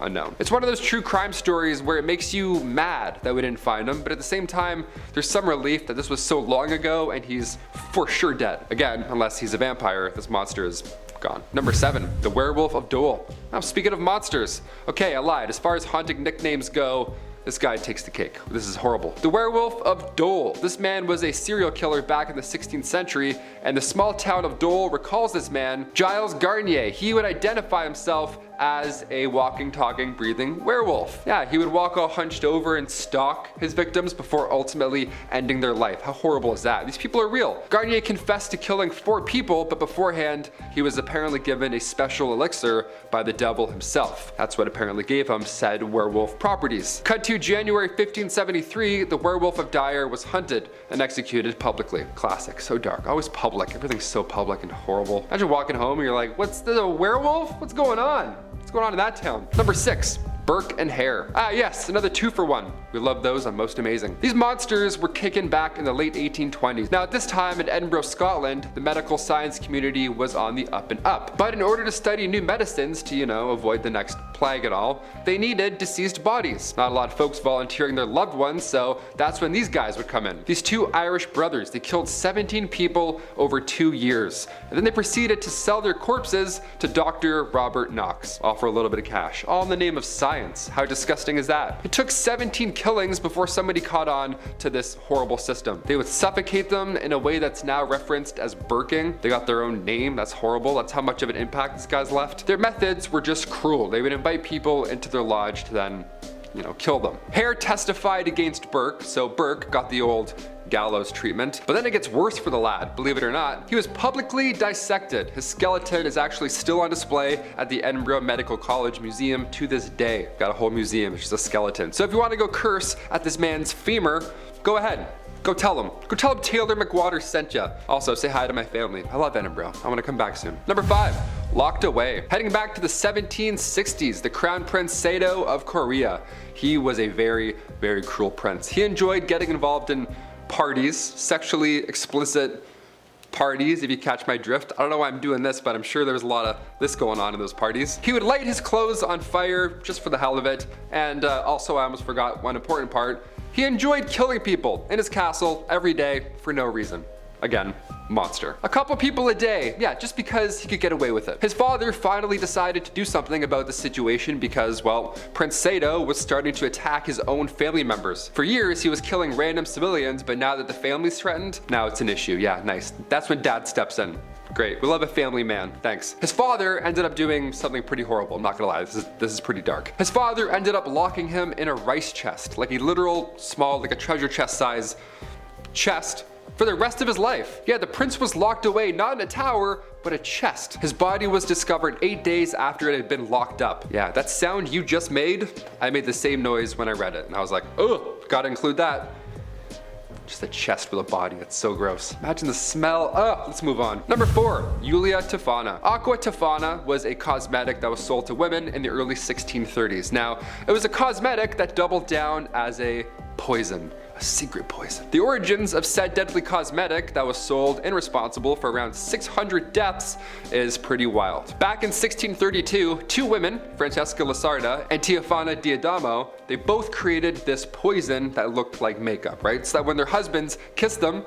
unknown. It's one of those true crime stories where it makes you mad that we didn't find him, but at the same time, there's some relief that this was so long ago and he's for sure dead. Again, unless he's a vampire, this monster is gone. Number 7, the Werewolf of Dole. Now, speaking of monsters, okay, I lied. As far as haunting nicknames go, this guy takes the cake. This is horrible. The Werewolf of Dole. This man was a serial killer back in the 16th century, and the small town of Dole recalls this man, Giles Garnier. He would identify himself as a walking, talking, breathing werewolf. Yeah, he would walk all hunched over and stalk his victims before ultimately ending their life. How horrible is that? These people are real. Garnier confessed to killing 4 people, but beforehand, he was apparently given a special elixir by the devil himself. That's what apparently gave him said werewolf properties. Cut to January 1573, the Werewolf of Dyer was hunted and executed publicly. Classic, so dark, always public. Everything's so public and horrible. Imagine walking home and you're like, what's the werewolf? What's going on? What's going on in that town? Number 6, Burke and Hare. Ah yes, another 2-for-1. We love those on Most Amazing. These monsters were kicking back in the late 1820s. Now at this time in Edinburgh, Scotland, the medical science community was on the up and up. But in order to study new medicines to, avoid the next plague and all, they needed deceased bodies. Not a lot of folks volunteering their loved ones, so that's when these guys would come in. These 2 Irish brothers, they killed 17 people over 2 years. And then they proceeded to sell their corpses to Dr. Robert Knox, all for a little bit of cash, all in the name of science. How disgusting is that? It took 17 killings before somebody caught on to this horrible system. They would suffocate them in a way that's now referenced as burking. They got their own name. That's horrible. That's how much of an impact this guy's left. Their methods were just cruel. They would invite people into their lodge to then, kill them. Hare testified against Burke, so Burke got the old gallows treatment. But then it gets worse for the lad, believe it or not. He was publicly dissected. His skeleton is actually still on display at the Edinburgh Medical College Museum to this day. Got a whole museum, it's just a skeleton. So if you want to go curse at this man's femur, go ahead. Go tell him. Go tell him Taylor McWater sent ya. Also, say hi to my family. I love Edinburgh. I want to come back soon. Number 5, locked away. Heading back to the 1760s, the Crown Prince Sado of Korea. He was a very, very cruel prince. He enjoyed getting involved in parties, sexually explicit parties, if you catch my drift. I don't know why I'm doing this, but I'm sure there's a lot of this going on in those parties. He would light his clothes on fire just for the hell of it. And also, I almost forgot one important part. He enjoyed killing people in his castle every day for no reason. Again, monster. A couple people a day, yeah, just because he could get away with it. His father finally decided to do something about the situation because, well, Prince Sado was starting to attack his own family members. For years, he was killing random civilians, but now that the family's threatened, now it's an issue. Yeah, nice. That's when dad steps in. Great, we love a family man, thanks. His father ended up doing something pretty horrible, I'm not gonna lie, this is pretty dark. His father ended up locking him in a rice chest, like a literal small, like a treasure chest size chest, for the rest of his life. Yeah, the prince was locked away, not in a tower, but a chest. His body was discovered 8 days after it had been locked up. Yeah, that sound you just made, I made the same noise when I read it, and I was like, oh, gotta include that. Just a chest with a body, that's so gross. Imagine the smell. Let's move on. Number 4, Julia Tofana. Aqua Tofana was a cosmetic that was sold to women in the early 1630s. Now, it was a cosmetic that doubled down as a poison. A secret poison. The origins of said deadly cosmetic that was sold and responsible for around 600 deaths is pretty wild. Back in 1632, 2 women, Francesca Lasarda and Teofana Diadamo, they both created this poison that looked like makeup, right? So that when their husbands kissed them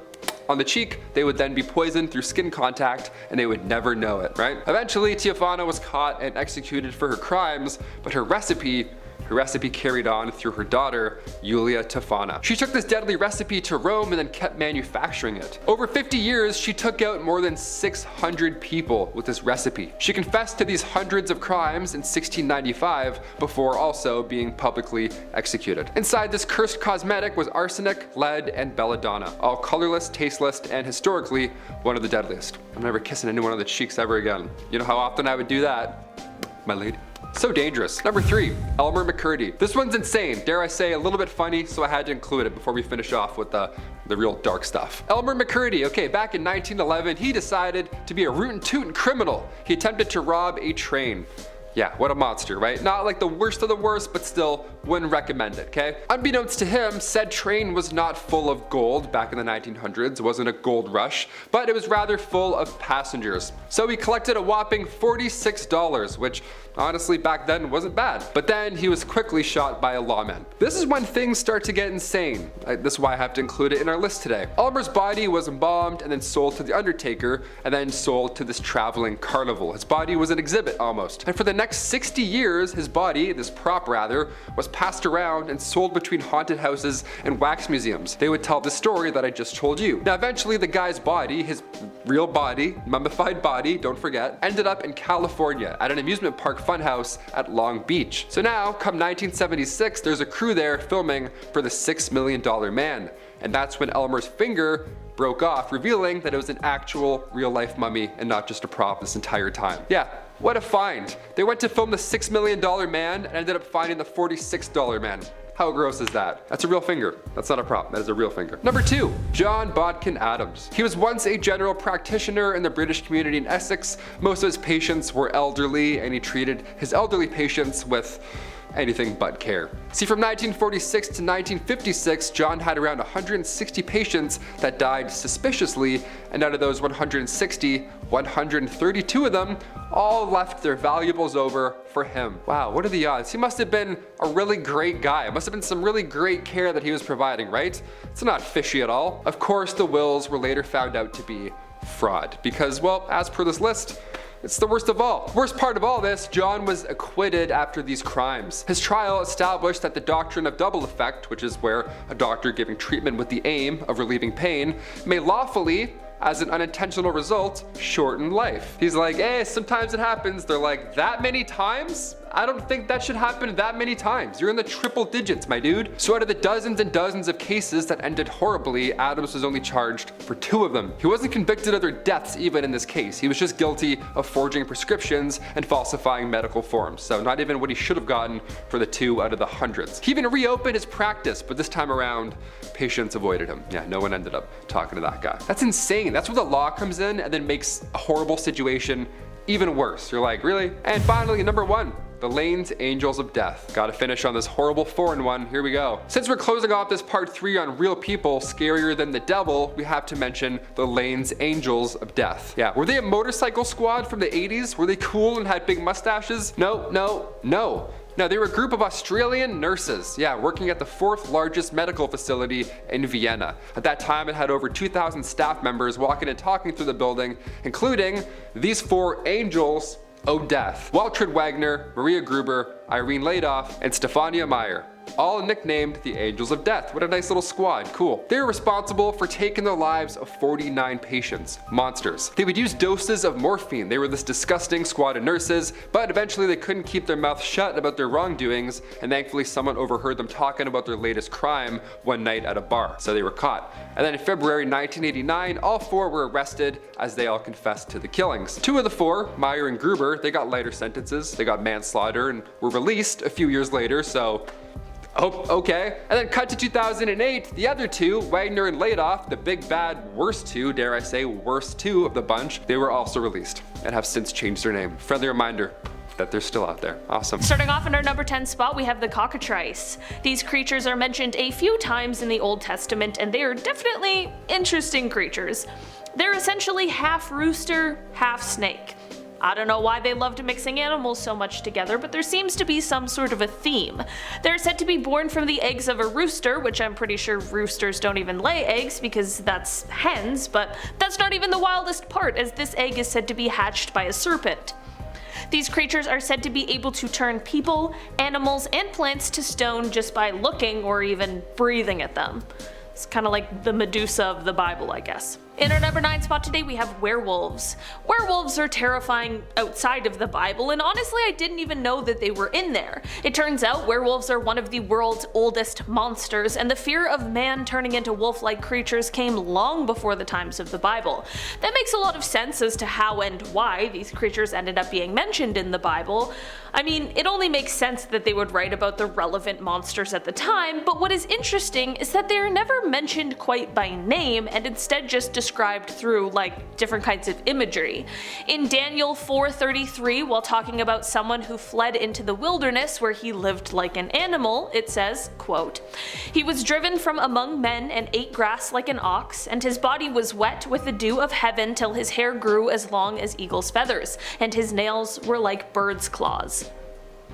on the cheek, they would then be poisoned through skin contact and they would never know it, right? Eventually, Teofana was caught and executed for her crimes, but her recipe her recipe carried on through her daughter, Julia Tofana. She took this deadly recipe to Rome and then kept manufacturing it. Over 50 years, she took out more than 600 people with this recipe. She confessed to these hundreds of crimes in 1695 before also being publicly executed. Inside this cursed cosmetic was arsenic, lead, and belladonna, all colorless, tasteless, and historically one of the deadliest. I'm never kissing anyone on the cheeks ever again. You know how often I would do that, my lady? So dangerous. Number 3, Elmer McCurdy. This one's insane, dare I say a little bit funny, so I had to include it before we finish off with the real dark stuff. Elmer McCurdy, okay, back in 1911, he decided to be a rootin' tootin' criminal. He attempted to rob a train. Yeah, what a monster, right? Not like the worst of the worst, but still wouldn't recommend it, okay? Unbeknownst to him, said train was not full of gold back in the 1900s. It wasn't a gold rush, but it was rather full of passengers. So he collected a whopping $46, which honestly back then wasn't bad. But then he was quickly shot by a lawman. This is when things start to get insane. This is why I have to include it in our list today. Elmer's body was embalmed and then sold to the undertaker and then sold to this traveling carnival. His body was an exhibit almost. And for the next 60 years, his body, this prop rather, was passed around and sold between haunted houses and wax museums. They would tell the story that I just told you. Now eventually the guy's body, his real body, mummified body, don't forget, ended up in California at an amusement park funhouse at Long Beach. So now, come 1976, there's a crew there filming for the $6 Million Man. And that's when Elmer's finger broke off, revealing that it was an actual real-life mummy and not just a prop this entire time. Yeah, what a find. They went to film the $6 Million Man and ended up finding the $46 man. How gross is that? That's a real finger. That's not a prop, that is a real finger. Number 2, John Bodkin Adams. He was once a general practitioner in the British community in Essex. Most of his patients were elderly and he treated his elderly patients with anything but care. See, from 1946 to 1956, John had around 160 patients that died suspiciously, and out of those 160, 132 of them all left their valuables over for him. Wow, what are the odds? He must have been a really great guy. It must have been some really great care that he was providing, right? It's not fishy at all. Of course, the wills were later found out to be fraud because, well, as per this list, it's the worst of all. Worst part of all this, John was acquitted after these crimes. His trial established that the doctrine of double effect, which is where a doctor giving treatment with the aim of relieving pain, may lawfully, as an unintentional result, shorten life. He's like, hey, sometimes it happens. They're like, that many times? I don't think that should happen that many times. You're in the triple digits, my dude. So out of the dozens and dozens of cases that ended horribly, Adams was only charged for 2 of them. He wasn't convicted of their deaths even in this case. He was just guilty of forging prescriptions and falsifying medical forms. So not even what he should have gotten for the 2 out of the hundreds. He even reopened his practice, but this time around, patients avoided him. Yeah, no one ended up talking to that guy. That's insane. That's where the law comes in and then makes a horrible situation even worse. You're like, really? And finally, number 1. The Lane's Angels of Death. Gotta finish on this horrible foreign one, here we go. Since we're closing off this part 3 on real people scarier than the devil, we have to mention the Lane's Angels of Death. Yeah, were they a motorcycle squad from the 80s? Were they cool and had big mustaches? No. Now, they were a group of Australian nurses, yeah, working at the 4th largest medical facility in Vienna. At that time, it had over 2,000 staff members walking and talking through the building, including these 4 angels of death: Waltraud Wagner, Maria Gruber, Irene Ladoff, and Stefania Meyer. All nicknamed the Angels of Death. What a nice little squad, cool. They were responsible for taking the lives of 49 patients, monsters. They would use doses of morphine. They were this disgusting squad of nurses, but eventually they couldn't keep their mouth shut about their wrongdoings, and thankfully someone overheard them talking about their latest crime one night at a bar, so they were caught. And then in February 1989, all 4 were arrested as they all confessed to the killings. 2 of the 4, Meyer and Gruber, they got lighter sentences. They got manslaughter and were released a few years later, so oh, okay. And then cut to 2008, the other 2, Wagner and Ladoff, the big bad worst 2, dare I say worst 2 of the bunch, they were also released and have since changed their name. Friendly reminder that they're still out there. Awesome.
Starting off in our number 10 spot, we have the cockatrice. These creatures are mentioned a few times in the Old Testament, and they are definitely interesting creatures. They're essentially half rooster, half snake. I don't know why they loved mixing animals so much together, but there seems to be some sort of a theme. They're said to be born from the eggs of a rooster, which I'm pretty sure roosters don't even lay eggs because that's hens, but that's not even the wildest part, as this egg is said to be hatched by a serpent. These creatures are said to be able to turn people, animals, and plants to stone just by looking or even breathing at them. It's kind of like the Medusa of the Bible, I guess. In our number 9 spot today, we have werewolves. Werewolves are terrifying outside of the Bible, and honestly I didn't even know that they were in there. It turns out werewolves are one of the world's oldest monsters, and the fear of man turning into wolf-like creatures came long before the times of the Bible. That makes a lot of sense as to how and why these creatures ended up being mentioned in the Bible. I mean, it only makes sense that they would write about the relevant monsters at the time, but what is interesting is that they are never mentioned quite by name and instead just described through like different kinds of imagery. In Daniel 4:33, while talking about someone who fled into the wilderness where he lived like an animal, it says, quote, "He was driven from among men and ate grass like an ox, and his body was wet with the dew of heaven till his hair grew as long as eagle's feathers, and his nails were like bird's claws."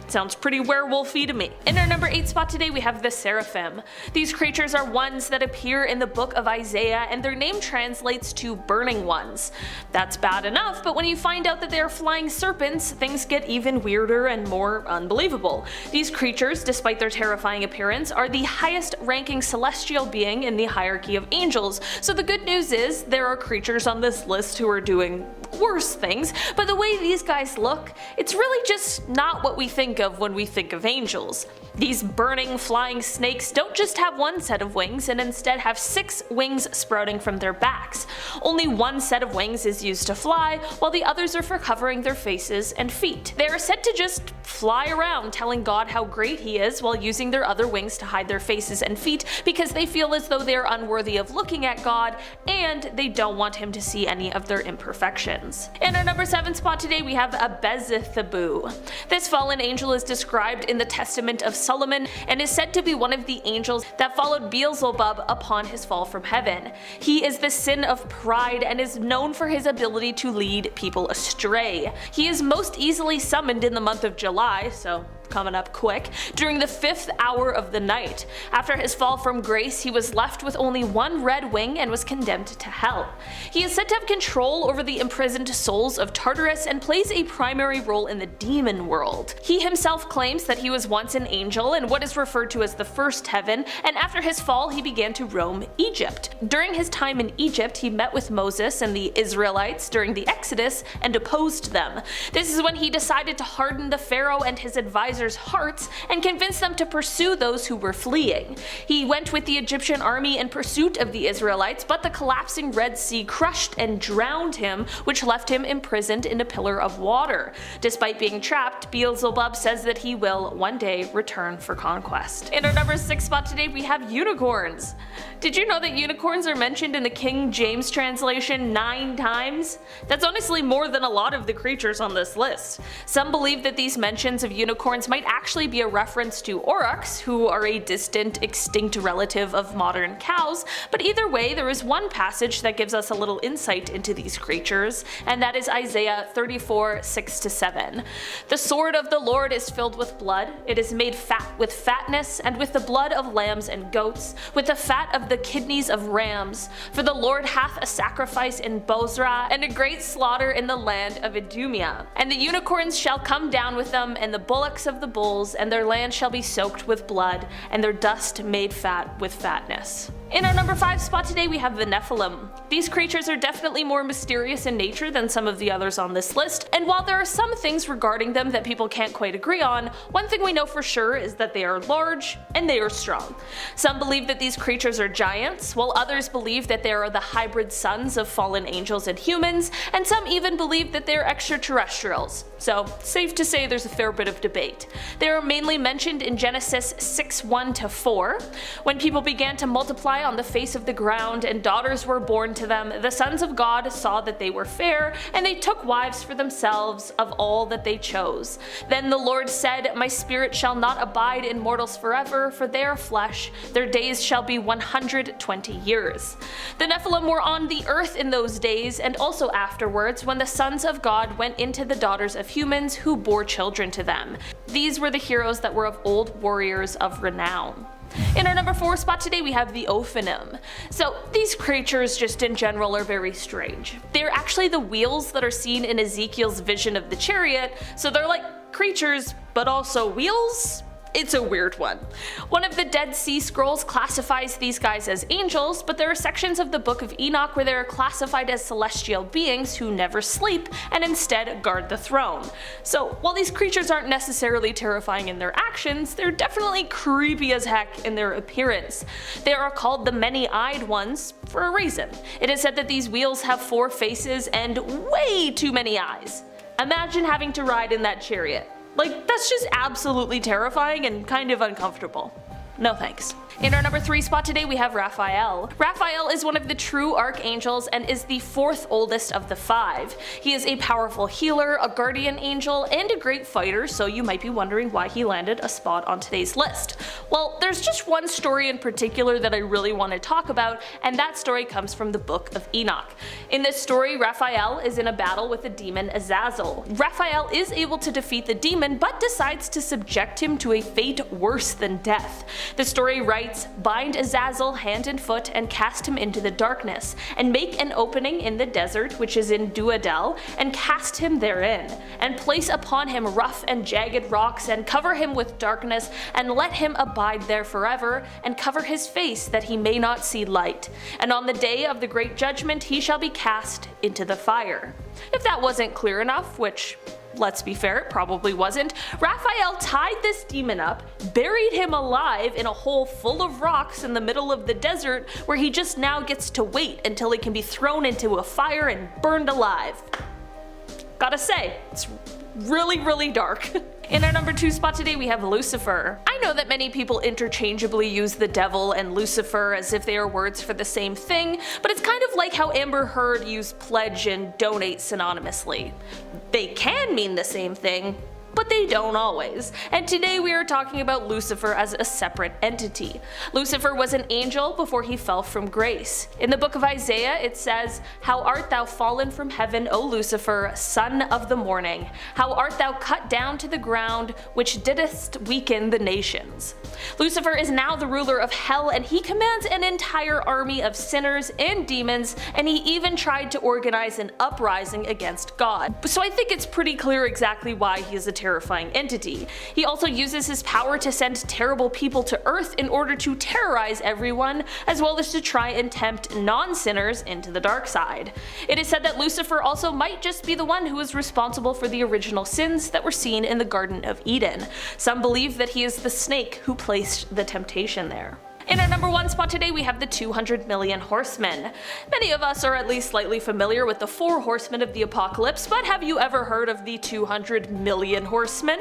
Sounds pretty werewolfy to me. In our number 8 spot today, we have the seraphim. These creatures are ones that appear in the book of Isaiah, and their name translates to burning ones. That's bad enough, but when you find out that they are flying serpents, things get even weirder and more unbelievable. These creatures, despite their terrifying appearance, are the highest ranking celestial being in the hierarchy of angels. So the good news is there are creatures on this list who are doing worse things, but the way these guys look, it's really just not what we think of when we think of angels. These burning flying snakes don't just have one set of wings and instead have 6 wings sprouting from their backs. Only one set of wings is used to fly, while the others are for covering their faces and feet. They are said to just fly around telling God how great he is while using their other wings to hide their faces and feet because they feel as though they are unworthy of looking at God and they don't want him to see any of their imperfections. In our number 7 spot today, we have Abezethibou. This fallen angel is described in the Testament of Solomon and is said to be one of the angels that followed Beelzebub upon his fall from heaven. He is the sin of pride and is known for his ability to lead people astray. He is most easily summoned in the month of July, so coming up quick, during the 5th hour of the night. After his fall from grace, he was left with only one red wing and was condemned to hell. He is said to have control over the imprisoned souls of Tartarus and plays a primary role in the demon world. He himself claims that he was once an angel in what is referred to as the first heaven, and after his fall he began to roam Egypt. During his time in Egypt, he met with Moses and the Israelites during the Exodus and opposed them. This is when he decided to harden the Pharaoh and his advisors' hearts and convince them to pursue those who were fleeing. He went with the Egyptian army in pursuit of the Israelites, but the collapsing Red Sea crushed and drowned him, which left him imprisoned in a pillar of water. Despite being trapped, Beelzebub says that he will one day return for conquest. In our number 6 spot today, we have unicorns. Did you know that unicorns are mentioned in the King James translation 9 times? That's honestly more than a lot of the creatures on this list. Some believe that these mentions of unicorns might actually be a reference to aurochs, who are a distant, extinct relative of modern cows, but either way, there is one passage that gives us a little insight into these creatures, and that is Isaiah 34:6-7. "The sword of the Lord is filled with blood, it is made fat with fatness, and with the blood of lambs and goats, with the fat of the kidneys of rams. For the Lord hath a sacrifice in Bozrah, and a great slaughter in the land of Idumea. And the unicorns shall come down with them, and the bullocks of the bulls, and their land shall be soaked with blood, and their dust made fat with fatness." In our number 5 spot today, we have the Nephilim. These creatures are definitely more mysterious in nature than some of the others on this list, and while there are some things regarding them that people can't quite agree on, one thing we know for sure is that they are large and they are strong. Some believe that these creatures are giants, while others believe that they are the hybrid sons of fallen angels and humans, and some even believe that they are extraterrestrials. So, safe to say there's a fair bit of debate. They are mainly mentioned in Genesis 6:1-4. When people began to multiply on the face of the ground and daughters were born to them, the sons of God saw that they were fair, and they took wives for themselves of all that they chose. Then the Lord said, My spirit shall not abide in mortals forever, for they are flesh, their days shall be 120 years. The Nephilim were on the earth in those days, and also afterwards, when the sons of God went into the daughters of humans who bore children to them. These were the heroes that were of old warriors of renown. In our number 4 spot today we have the Ophanim. So these creatures just in general are very strange. They're actually the wheels that are seen in Ezekiel's vision of the chariot, so they're like creatures but also wheels? It's a weird one. One of the Dead Sea Scrolls classifies these guys as angels, but there are sections of the Book of Enoch where they are classified as celestial beings who never sleep and instead guard the throne. So while these creatures aren't necessarily terrifying in their actions, they're definitely creepy as heck in their appearance. They are called the many-eyed ones for a reason. It is said that these wheels have 4 faces and way too many eyes. Imagine having to ride in that chariot. Like, that's just absolutely terrifying and kind of uncomfortable. No thanks. In our number 3 spot today we have Raphael. Raphael is one of the true archangels and is the 4th oldest of the 5. He is a powerful healer, a guardian angel, and a great fighter, so you might be wondering why he landed a spot on today's list. Well, there's just one story in particular that I really want to talk about, and that story comes from the Book of Enoch. In this story, Raphael is in a battle with the demon Azazel. Raphael is able to defeat the demon, but decides to subject him to a fate worse than death. The story writes, "Bind Azazel hand and foot and cast him into the darkness, and make an opening in the desert which is in Duadel, and cast him therein, and place upon him rough and jagged rocks, and cover him with darkness, and let him abide there forever, and cover his face that he may not see light. And on the day of the great judgment he shall be cast into the fire." If that wasn't clear enough, which, let's be fair, it probably wasn't, Raphael tied this demon up, buried him alive in a hole full of rocks in the middle of the desert, where he just now gets to wait until he can be thrown into a fire and burned alive. Gotta say, it's really dark. In our number 2 spot today we have Lucifer. I know that many people interchangeably use the devil and Lucifer as if they are words for the same thing, but it's kind of like how Amber Heard used pledge and donate synonymously. They can mean the same thing, but they don't always. And today we are talking about Lucifer as a separate entity. Lucifer was an angel before he fell from grace. In the book of Isaiah it says, "How art thou fallen from heaven, O Lucifer, son of the morning? How art thou cut down to the ground, which didst weaken the nations?" Lucifer is now the ruler of hell, and he commands an entire army of sinners and demons, and he even tried to organize an uprising against God. So I think it's pretty clear exactly why he is a terrifying entity. He also uses his power to send terrible people to Earth in order to terrorize everyone, as well as to try and tempt non-sinners into the dark side. It is said that Lucifer also might just be the one who is responsible for the original sins that were seen in the Garden of Eden. Some believe that he is the snake who placed the temptation there. In our number 1 spot today we have the 200 million horsemen. Many of us are at least slightly familiar with the 4 horsemen of the apocalypse, but have you ever heard of the 200 million horsemen?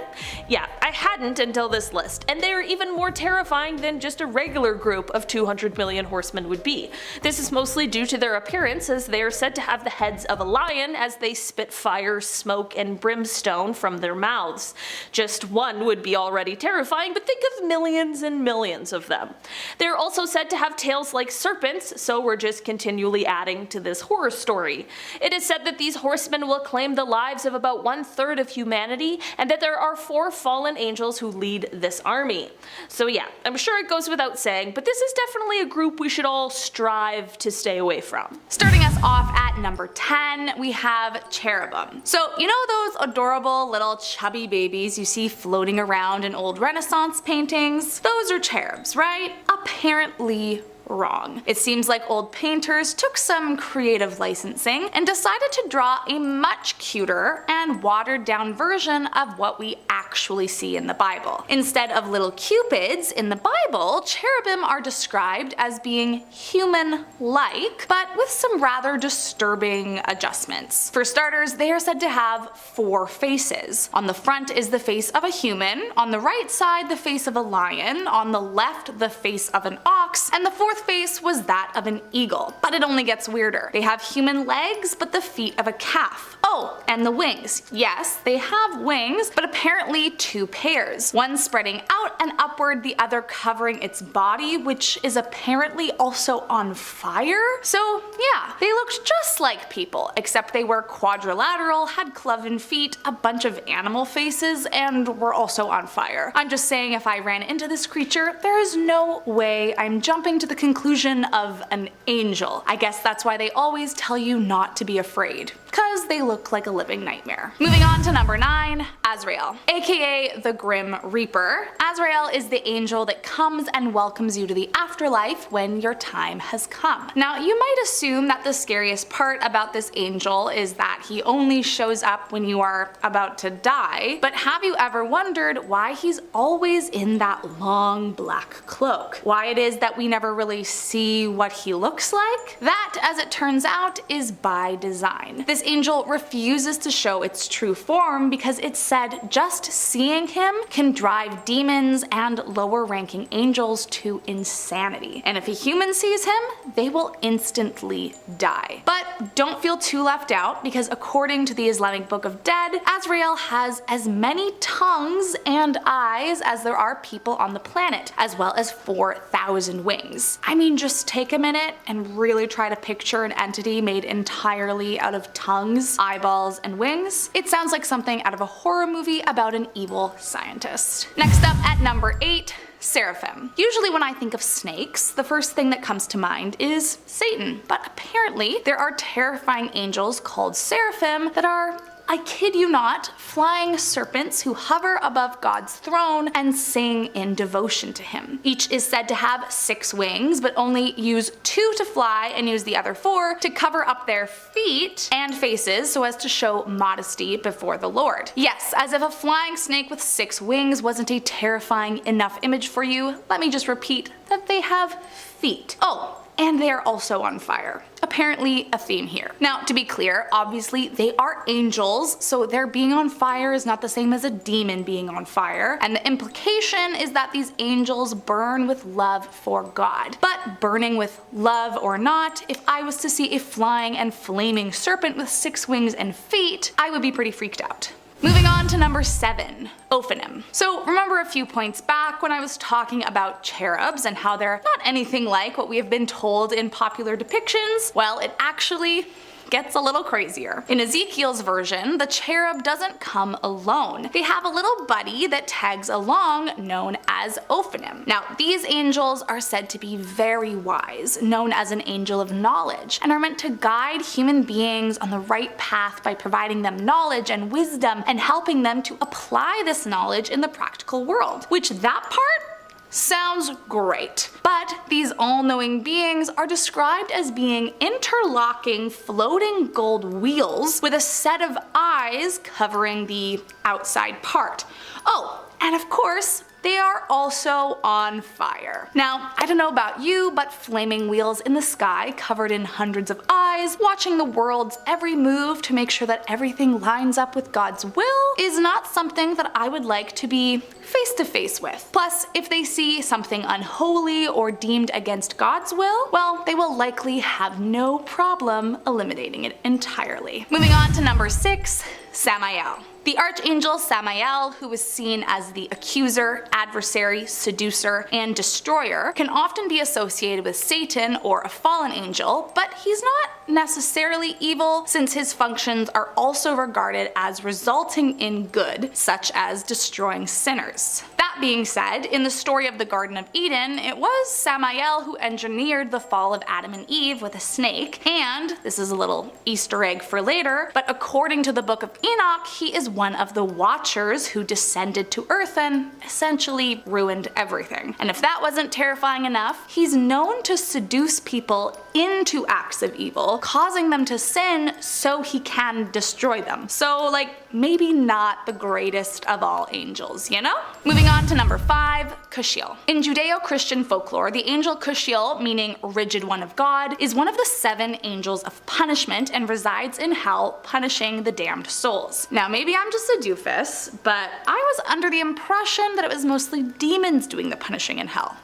Yeah, I hadn't until this list, and they are even more terrifying than just a regular group of 200 million horsemen would be. This is mostly due to their appearance, as they are said to have the heads of a lion as they spit fire, smoke, and brimstone from their mouths. Just one would be already terrifying, but think of millions and millions of them. They're also said to have tails like serpents, so we're just continually adding to this horror story. It is said that these horsemen will claim the lives of about 1/3 of humanity, and that there are 4 fallen angels who lead this army. So yeah, I'm sure it goes without saying, but this is definitely a group we should all strive to stay away from.
Starting us off at number 10, we have cherubim. So you know those adorable little chubby babies you see floating around in old Renaissance paintings? Those are cherubs, right? Apparently wrong. It seems like old painters took some creative licensing and decided to draw a much cuter and watered down version of what we actually see in the Bible. Instead of little cupids in the Bible, cherubim are described as being human-like, but with some rather disturbing adjustments. For starters, they are said to have 4 faces. On the front is the face of a human, on the right side the face of a lion, on the left the face of an ox, and the 4th face was that of an eagle, but it only gets weirder. They have human legs, but the feet of a calf. Oh, and the wings. Yes, they have wings, but apparently 2 pairs. One spreading out and upward, the other covering its body, which is apparently also on fire. So yeah, they looked just like people, except they were quadrilateral, had cloven feet, a bunch of animal faces, and were also on fire. I'm just saying, if I ran into this creature, there is no way I'm jumping to the conclusion of an angel. I guess that's why they always tell you not to be afraid, because they look like a living nightmare. Moving on to number 9, Azrael, aka the Grim Reaper. Azrael is the angel that comes and welcomes you to the afterlife when your time has come. Now, you might assume that the scariest part about this angel is that he only shows up when you are about to die, but have you ever wondered why he's always in that long black cloak? Why it is that we never really see what he looks like? That, as it turns out, is by design. This angel refuses to show its true form because it's said just seeing him can drive demons and lower ranking angels to insanity. And if a human sees him, they will instantly die. But don't feel too left out, because according to the Islamic Book of Dead, Azrael has as many tongues and eyes as there are people on the planet, as well as 4,000 wings. I mean, just take a minute and really try to picture an entity made entirely out of tongues, eyeballs, and wings. It sounds like something out of a horror movie about an evil scientist. Next up at number 8, Seraphim. Usually when I think of snakes, the first thing that comes to mind is Satan, but apparently there are terrifying angels called Seraphim that are, I kid you not, flying serpents who hover above God's throne and sing in devotion to him. Each is said to have 6 wings, but only use 2 to fly and use the other 4 to cover up their feet and faces so as to show modesty before the Lord. Yes, as if a flying snake with 6 wings wasn't a terrifying enough image for you, let me just repeat that they have feet. Oh, and they are also on fire. Apparently a theme here. Now, to be clear, obviously they are angels, so their being on fire is not the same as a demon being on fire, and the implication is that these angels burn with love for God. But burning with love or not, if I was to see a flying and flaming serpent with 6 wings and feet, I would be pretty freaked out. Moving on to number 7, Ophanim. So remember a few points back when I was talking about cherubs and how they're not anything like what we have been told in popular depictions? Well, it actually gets a little crazier. In Ezekiel's version, the cherub doesn't come alone. They have a little buddy that tags along known as Ophanim. Now, these angels are said to be very wise, known as an angel of knowledge, and are meant to guide human beings on the right path by providing them knowledge and wisdom and helping them to apply this knowledge in the practical world. Which, that part sounds great. But these all-knowing beings are described as being interlocking floating gold wheels with a set of eyes covering the outside part. Oh, and of course, they are also on fire. Now, I don't know about you, but flaming wheels in the sky covered in hundreds of eyes, watching the world's every move to make sure that everything lines up with God's will, is not something that I would like to be face to face with. Plus, if they see something unholy or deemed against God's will, well, they will likely have no problem eliminating it entirely. Moving on to number 6, Samael. The archangel Samael, who is seen as the accuser, adversary, seducer, and destroyer, can often be associated with Satan or a fallen angel, but he's not necessarily evil, since his functions are also regarded as resulting in good, such as destroying sinners. That being said, in the story of the Garden of Eden, it was Samael who engineered the fall of Adam and Eve with a snake, and this is a little Easter egg for later, but according to the Book of Enoch, he is one of the Watchers who descended to Earth and essentially ruined everything. And if that wasn't terrifying enough, he's known to seduce people into acts of evil, causing them to sin so he can destroy them. So, like, maybe not the greatest of all angels, you know? Moving on to number 5, Kushiel. In Judeo-Christian folklore, the angel Kushiel, meaning rigid one of God, is one of the 7 angels of punishment and resides in hell, punishing the damned souls. Now, maybe I'm just a doofus, but I was under the impression that it was mostly demons doing the punishing in hell.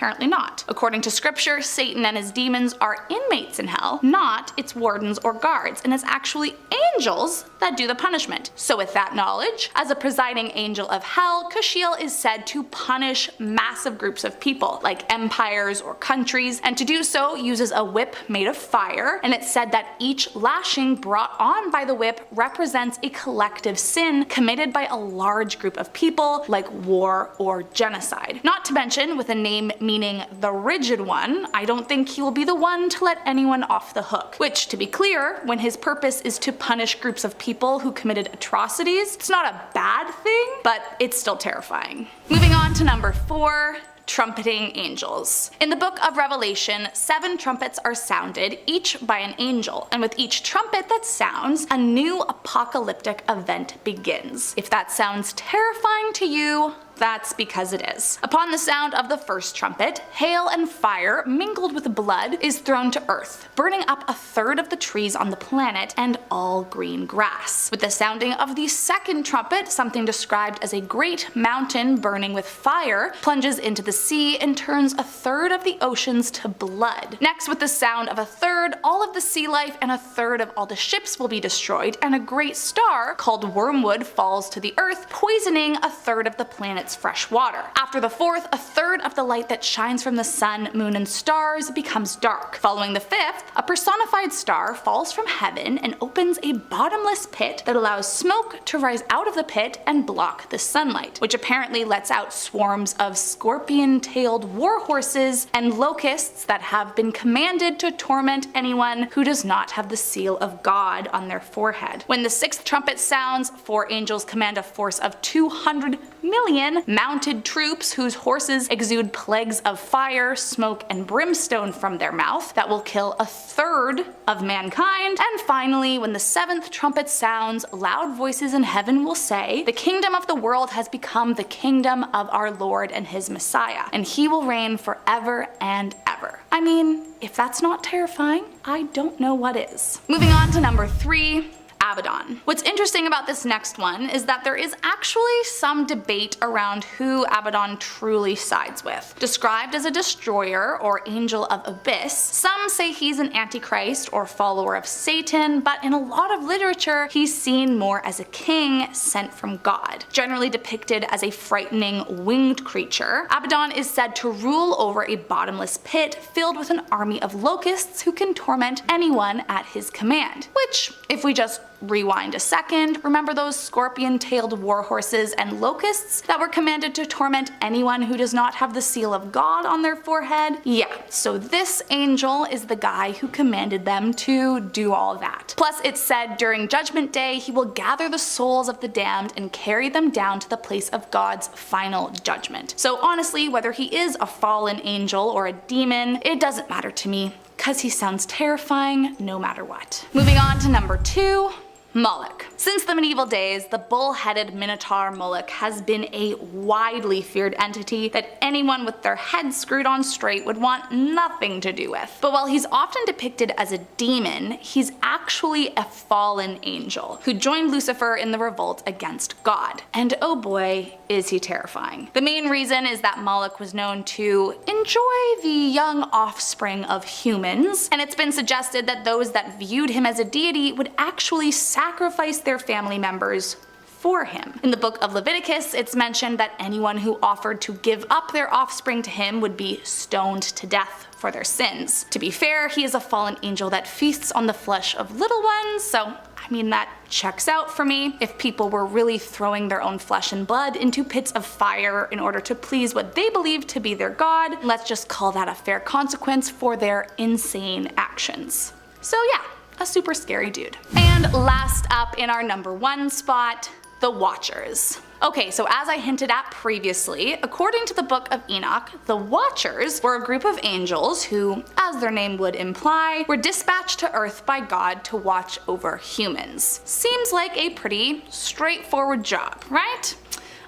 Apparently not. According to scripture, Satan and his demons are inmates in hell, not its wardens or guards, and it's actually angels that do the punishment. So with that knowledge, as a presiding angel of hell, Kushiel is said to punish massive groups of people, like empires or countries, and to do so uses a whip made of fire, and it's said that each lashing brought on by the whip represents a collective sin committed by a large group of people, like war or genocide. Not to mention, with a name meaning the rigid one, I don't think he will be the one to let anyone off the hook. Which, to be clear, when his purpose is to punish groups of people who committed atrocities, it's not a bad thing, but it's still terrifying. Moving on to number 4. Trumpeting angels. In the book of Revelation, 7 trumpets are sounded, each by an angel, and with each trumpet that sounds, a new apocalyptic event begins. If that sounds terrifying to you, that's because it is. Upon the sound of the first trumpet, hail and fire mingled with blood is thrown to earth, burning up a third of the trees on the planet and all green grass. With the sounding of the second trumpet, something described as a great mountain burning with fire plunges into the sea and turns a third of the oceans to blood. Next, with the sound of a third, all of the sea life and a third of all the ships will be destroyed, and a great star called wormwood falls to the earth, poisoning a third of the planet's fresh water. After the fourth, a third of the light that shines from the sun, moon, and stars becomes dark. Following the fifth, a personified star falls from heaven and opens a bottomless pit that allows smoke to rise out of the pit and block the sunlight, which apparently lets out swarms of scorpion-tailed warhorses and locusts that have been commanded to torment anyone who does not have the seal of God on their forehead. When the sixth trumpet sounds, 4 angels command a force of 200 million mounted troops whose horses exude plagues of fire, smoke, and brimstone from their mouth that will kill a third of mankind. And finally, when the 7th trumpet sounds, loud voices in heaven will say, "The kingdom of the world has become the kingdom of our Lord and his Messiah, and he will reign forever and ever." I mean, if that's not terrifying, I don't know what is. Moving on to number 3. Abaddon. What's interesting about this next one is that there is actually some debate around who Abaddon truly sides with. Described as a destroyer or angel of abyss, some say he's an antichrist or follower of Satan, but in a lot of literature he's seen more as a king sent from God. Generally depicted as a frightening winged creature, Abaddon is said to rule over a bottomless pit filled with an army of locusts who can torment anyone at his command. Which, if we just rewind a second, remember those scorpion-tailed warhorses and locusts that were commanded to torment anyone who does not have the seal of God on their forehead? Yeah, so this angel is the guy who commanded them to do all that. Plus, it's said during Judgment Day he will gather the souls of the damned and carry them down to the place of God's final judgment. So honestly, whether he is a fallen angel or a demon, it doesn't matter to me, because he sounds terrifying no matter what. Moving on to number 2. Moloch. Since the medieval days, the bull-headed minotaur Moloch has been a widely feared entity that anyone with their head screwed on straight would want nothing to do with. But while he's often depicted as a demon, he's actually a fallen angel who joined Lucifer in the revolt against God. And oh boy, is he terrifying. The main reason is that Moloch was known to enjoy the young offspring of humans, and it's been suggested that those that viewed him as a deity would actually sacrifice their family members for him. In the book of Leviticus, it's mentioned that anyone who offered to give up their offspring to him would be stoned to death for their sins. To be fair, he is a fallen angel that feasts on the flesh of little ones, so I mean that checks out for me. If people were really throwing their own flesh and blood into pits of fire in order to please what they believe to be their god, let's just call that a fair consequence for their insane actions. So yeah, a super scary dude. And last up in our number 1 spot, the Watchers. Okay, so as I hinted at previously, according to the book of Enoch, the Watchers were a group of angels who, as their name would imply, were dispatched to earth by God to watch over humans. Seems like a pretty straightforward job, right?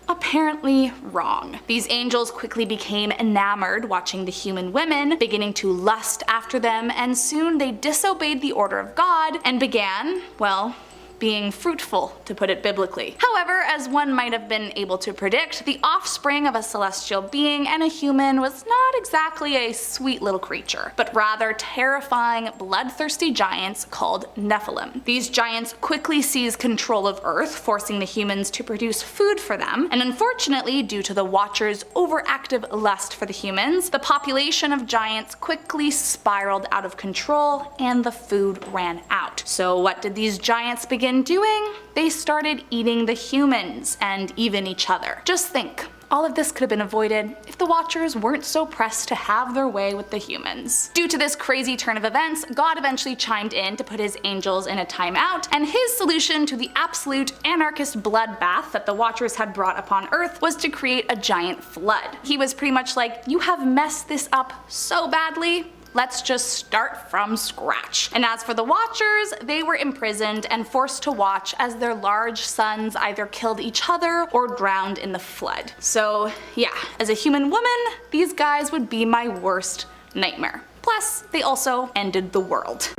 Apparently wrong. These angels quickly became enamored watching the human women, beginning to lust after them, and soon they disobeyed the order of God and began, well, being fruitful, to put it biblically. However, as one might have been able to predict, the offspring of a celestial being and a human was not not exactly a sweet little creature, but rather terrifying, bloodthirsty giants called Nephilim. These giants quickly seize control of Earth, forcing the humans to produce food for them, and unfortunately, due to the Watchers' overactive lust for the humans, the population of giants quickly spiraled out of control and the food ran out. So what did these giants begin doing? They started eating the humans and even each other. Just think. All of this could have been avoided if the Watchers weren't so pressed to have their way with the humans. Due to this crazy turn of events, God eventually chimed in to put his angels in a timeout, and his solution to the absolute anarchist bloodbath that the Watchers had brought upon Earth was to create a giant flood. He was pretty much like, you have messed this up so badly, let's just start from scratch. And as for the Watchers, they were imprisoned and forced to watch as their large sons either killed each other or drowned in the flood. So yeah, as a human woman, these guys would be my worst nightmare. Plus, they also ended the world.